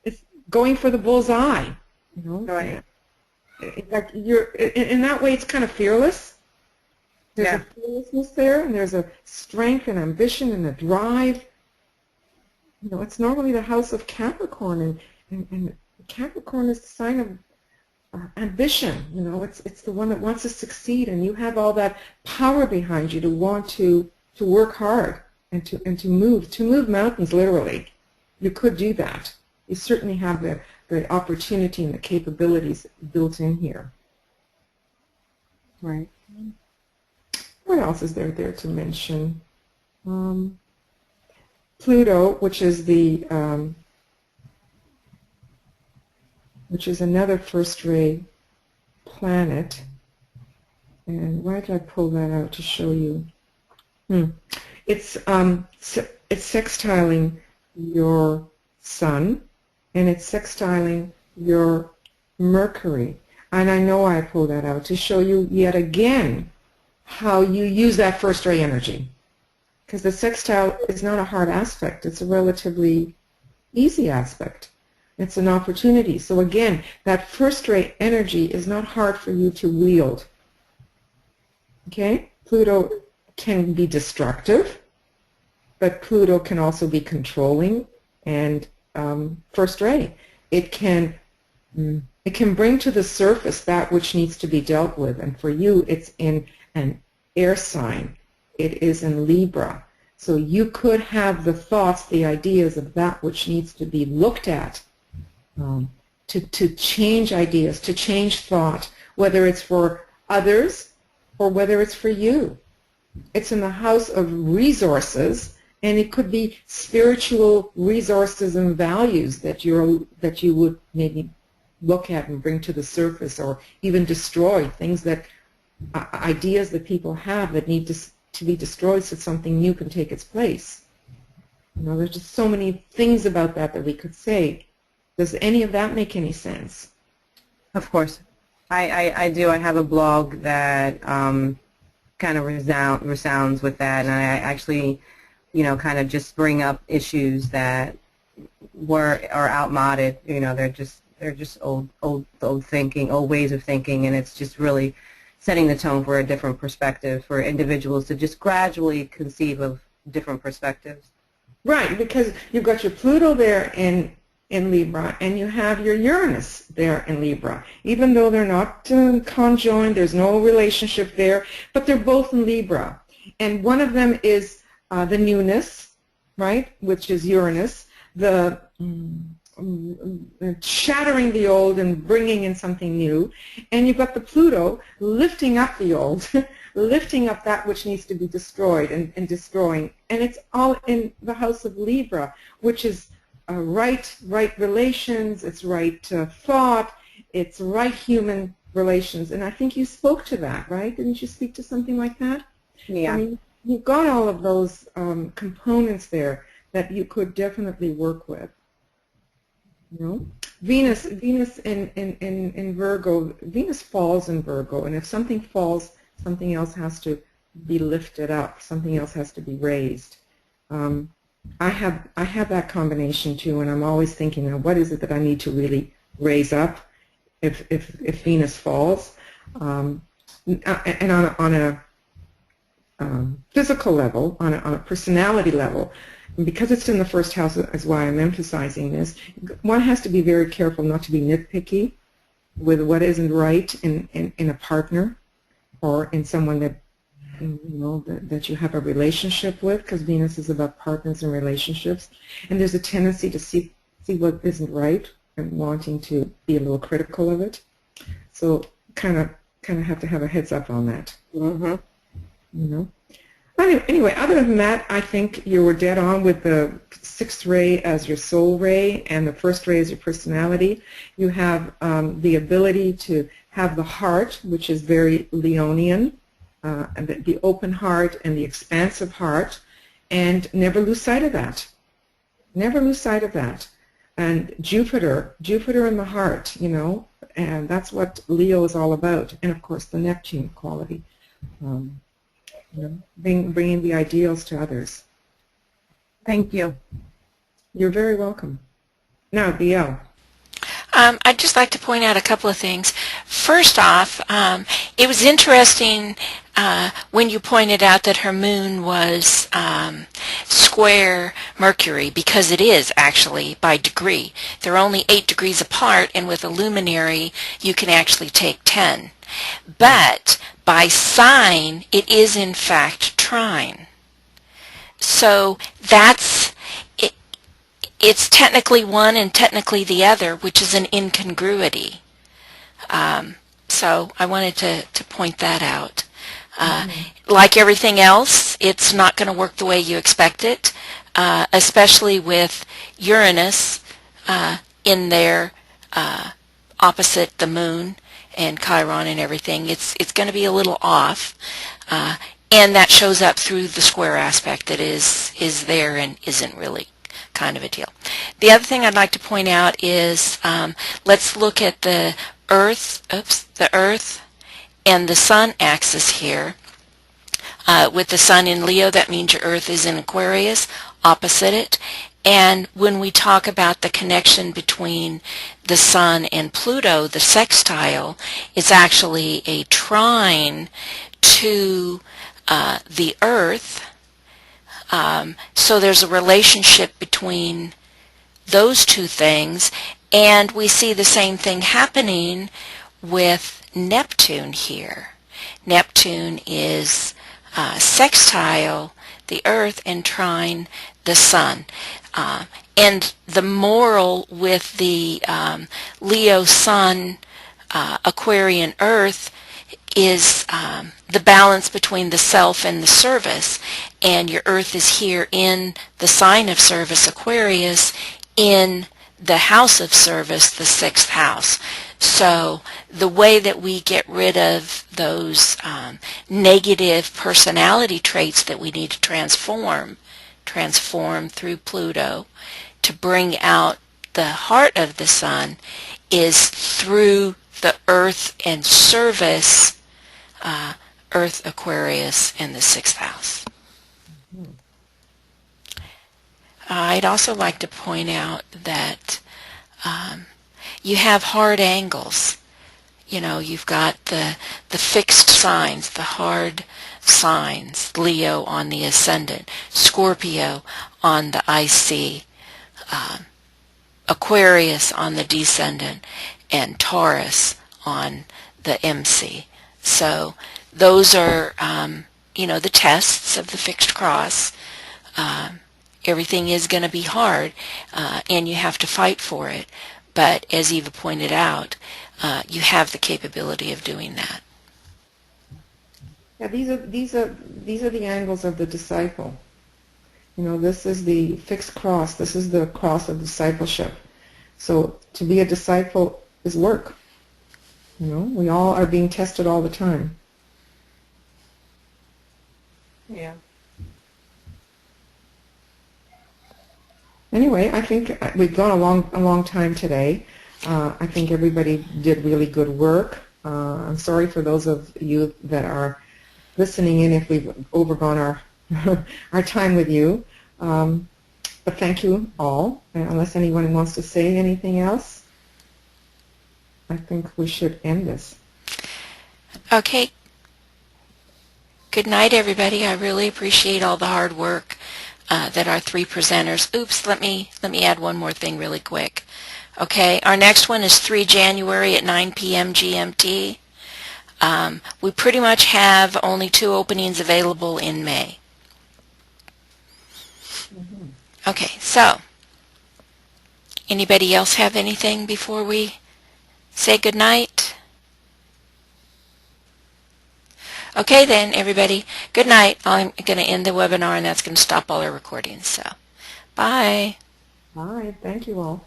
it's going for the bull's eye. You know,
Right.
like in that way, it's kind of fearless. There's a fearlessness there, and there's a strength and ambition and a drive. You know, it's normally the house of Capricorn, and Capricorn is the sign of ambition. You know, it's the one that wants to succeed, and you have all that power behind you to want to work hard and to move mountains literally. You could do that. You certainly have the opportunity and the capabilities built in here.
Right.
What else is there to mention? Pluto, which is another first-ray planet. And why did I pull that out to show you? It's sextiling your Sun, and it's sextiling your Mercury. And I know I pulled that out to show you yet again how you use that first-ray energy. Because the sextile is not a hard aspect. It's a relatively easy aspect. It's an opportunity. So again, that first-ray energy is not hard for you to wield. Okay? Pluto can be destructive, but Pluto can also be controlling and first-ray. It can bring to the surface that which needs to be dealt with. And for you, it's in an air sign. It is in Libra. So you could have the thoughts, the ideas of that which needs to be looked at, to change ideas, to change thought, whether it's for others or whether it's for you. It's in the house of resources, and it could be spiritual resources and values that you would maybe look at and bring to the surface, or even destroy things that ideas that people have that need to be destroyed so something new can take its place. You know, there's just so many things about that we could say. Does any of that make any sense?
Of course. I do. I have a blog that kind of resounds with that, and I actually, you know, kind of just bring up issues that are outmoded. You know, they're just old thinking, old ways of thinking, and it's just really setting the tone for a different perspective for individuals to just gradually conceive of different perspectives.
Right, because you've got your Pluto there in Libra, and you have your Uranus there in Libra. Even though they're not conjoined, there's no relationship there, but they're both in Libra. And one of them is the newness, right, which is Uranus, the shattering the old and bringing in something new. And you've got the Pluto lifting up the old, lifting up that which needs to be destroyed and destroying. And it's all in the house of Libra, which is right relations, it's right thought, it's right human relations. And I think you spoke to that, right? Didn't you speak to something like that?
Yeah.
I mean, you've got all of those components there that you could definitely work with. You know? Venus in Virgo, Venus falls in Virgo, and if something falls, something else has to be lifted up, something else has to be raised. I have that combination too, and I'm always thinking, now, what is it that I need to really raise up if Venus falls? And on a physical level, on a personality level, and because it's in the first house is why I'm emphasizing this, one has to be very careful not to be nitpicky with what isn't right in a partner or in someone that that you have a relationship with, because Venus is about partners and relationships, and there's a tendency to see what isn't right and wanting to be a little critical of it. So kind of have to have a heads up on that.
Mm-hmm.
You know, I anyway, other than that, I think you were dead on with the sixth ray as your soul ray and the first ray as your personality. You have the ability to have the heart, which is very Leonian, and the open heart and the expansive heart, and never lose sight of that. Never lose sight of that. And Jupiter in the heart, you know, and that's what Leo is all about. And of course, the Neptune quality. You know, bringing the ideals to others.
Thank you.
You're very welcome. Now, BL.
I'd just like to point out a couple of things. First off, it was interesting when you pointed out that her moon was square Mercury, because it is actually by degree. They're only 8 degrees apart, and with a luminary you can actually take 10. But by sign, it is in fact trine. So it's technically one and technically the other, which is an incongruity. So I wanted to point that out. Like everything else, it's not going to work the way you expect it, especially with Uranus in there opposite the moon and Chiron and everything. It's going to be a little off, and that shows up through the square aspect that is there and isn't really kind of a deal. The other thing I'd like to point out is let's look at the Earth and the Sun axis here. With the Sun in Leo, that means your Earth is in Aquarius, opposite it. And when we talk about the connection between the Sun and Pluto, the sextile, it's actually a trine to the Earth. So there's a relationship between those two things, and we see the same thing happening with Neptune here. Neptune is sextile the Earth and trine the Sun. And the moral with the Leo Sun Aquarian Earth is the balance between the self and the service, and your Earth is here in the sign of service, Aquarius, in the house of service, the 6th house. So the way that we get rid of those negative personality traits that we need to transform through Pluto to bring out the heart of the Sun is through the Earth and service, Earth, Aquarius, and the 6th house. I'd also like to point out that you have hard angles. You know, you've got the fixed signs, the hard signs, Leo on the ascendant, Scorpio on the IC, Aquarius on the descendant, and Taurus on the MC. So those are, the tests of the fixed cross. Everything is going to be hard, and you have to fight for it. But as Eva pointed out, you have the capability of doing that.
Yeah, these are the angles of the disciple. You know, this is the fixed cross. This is the cross of discipleship. So to be a disciple is work. You know, we all are being tested all the time.
Yeah.
Anyway, I think we've gone a long time today. I think everybody did really good work. I'm sorry for those of you that are listening in if we've overgone our our time with you. But thank you all. Unless anyone wants to say anything else, I think we should end this.
Okay. Good night, everybody. I really appreciate all the hard work that our 3 presenters. Oops, let me add one more thing really quick. Okay, our next one is 3 January at 9 p.m. GMT. We pretty much have only 2 openings available in May. Okay, so anybody else have anything before we say good night? Okay then, everybody. Good night. I'm going to end the webinar, and that's going to stop all our recordings. So, bye.
Bye. Thank you all.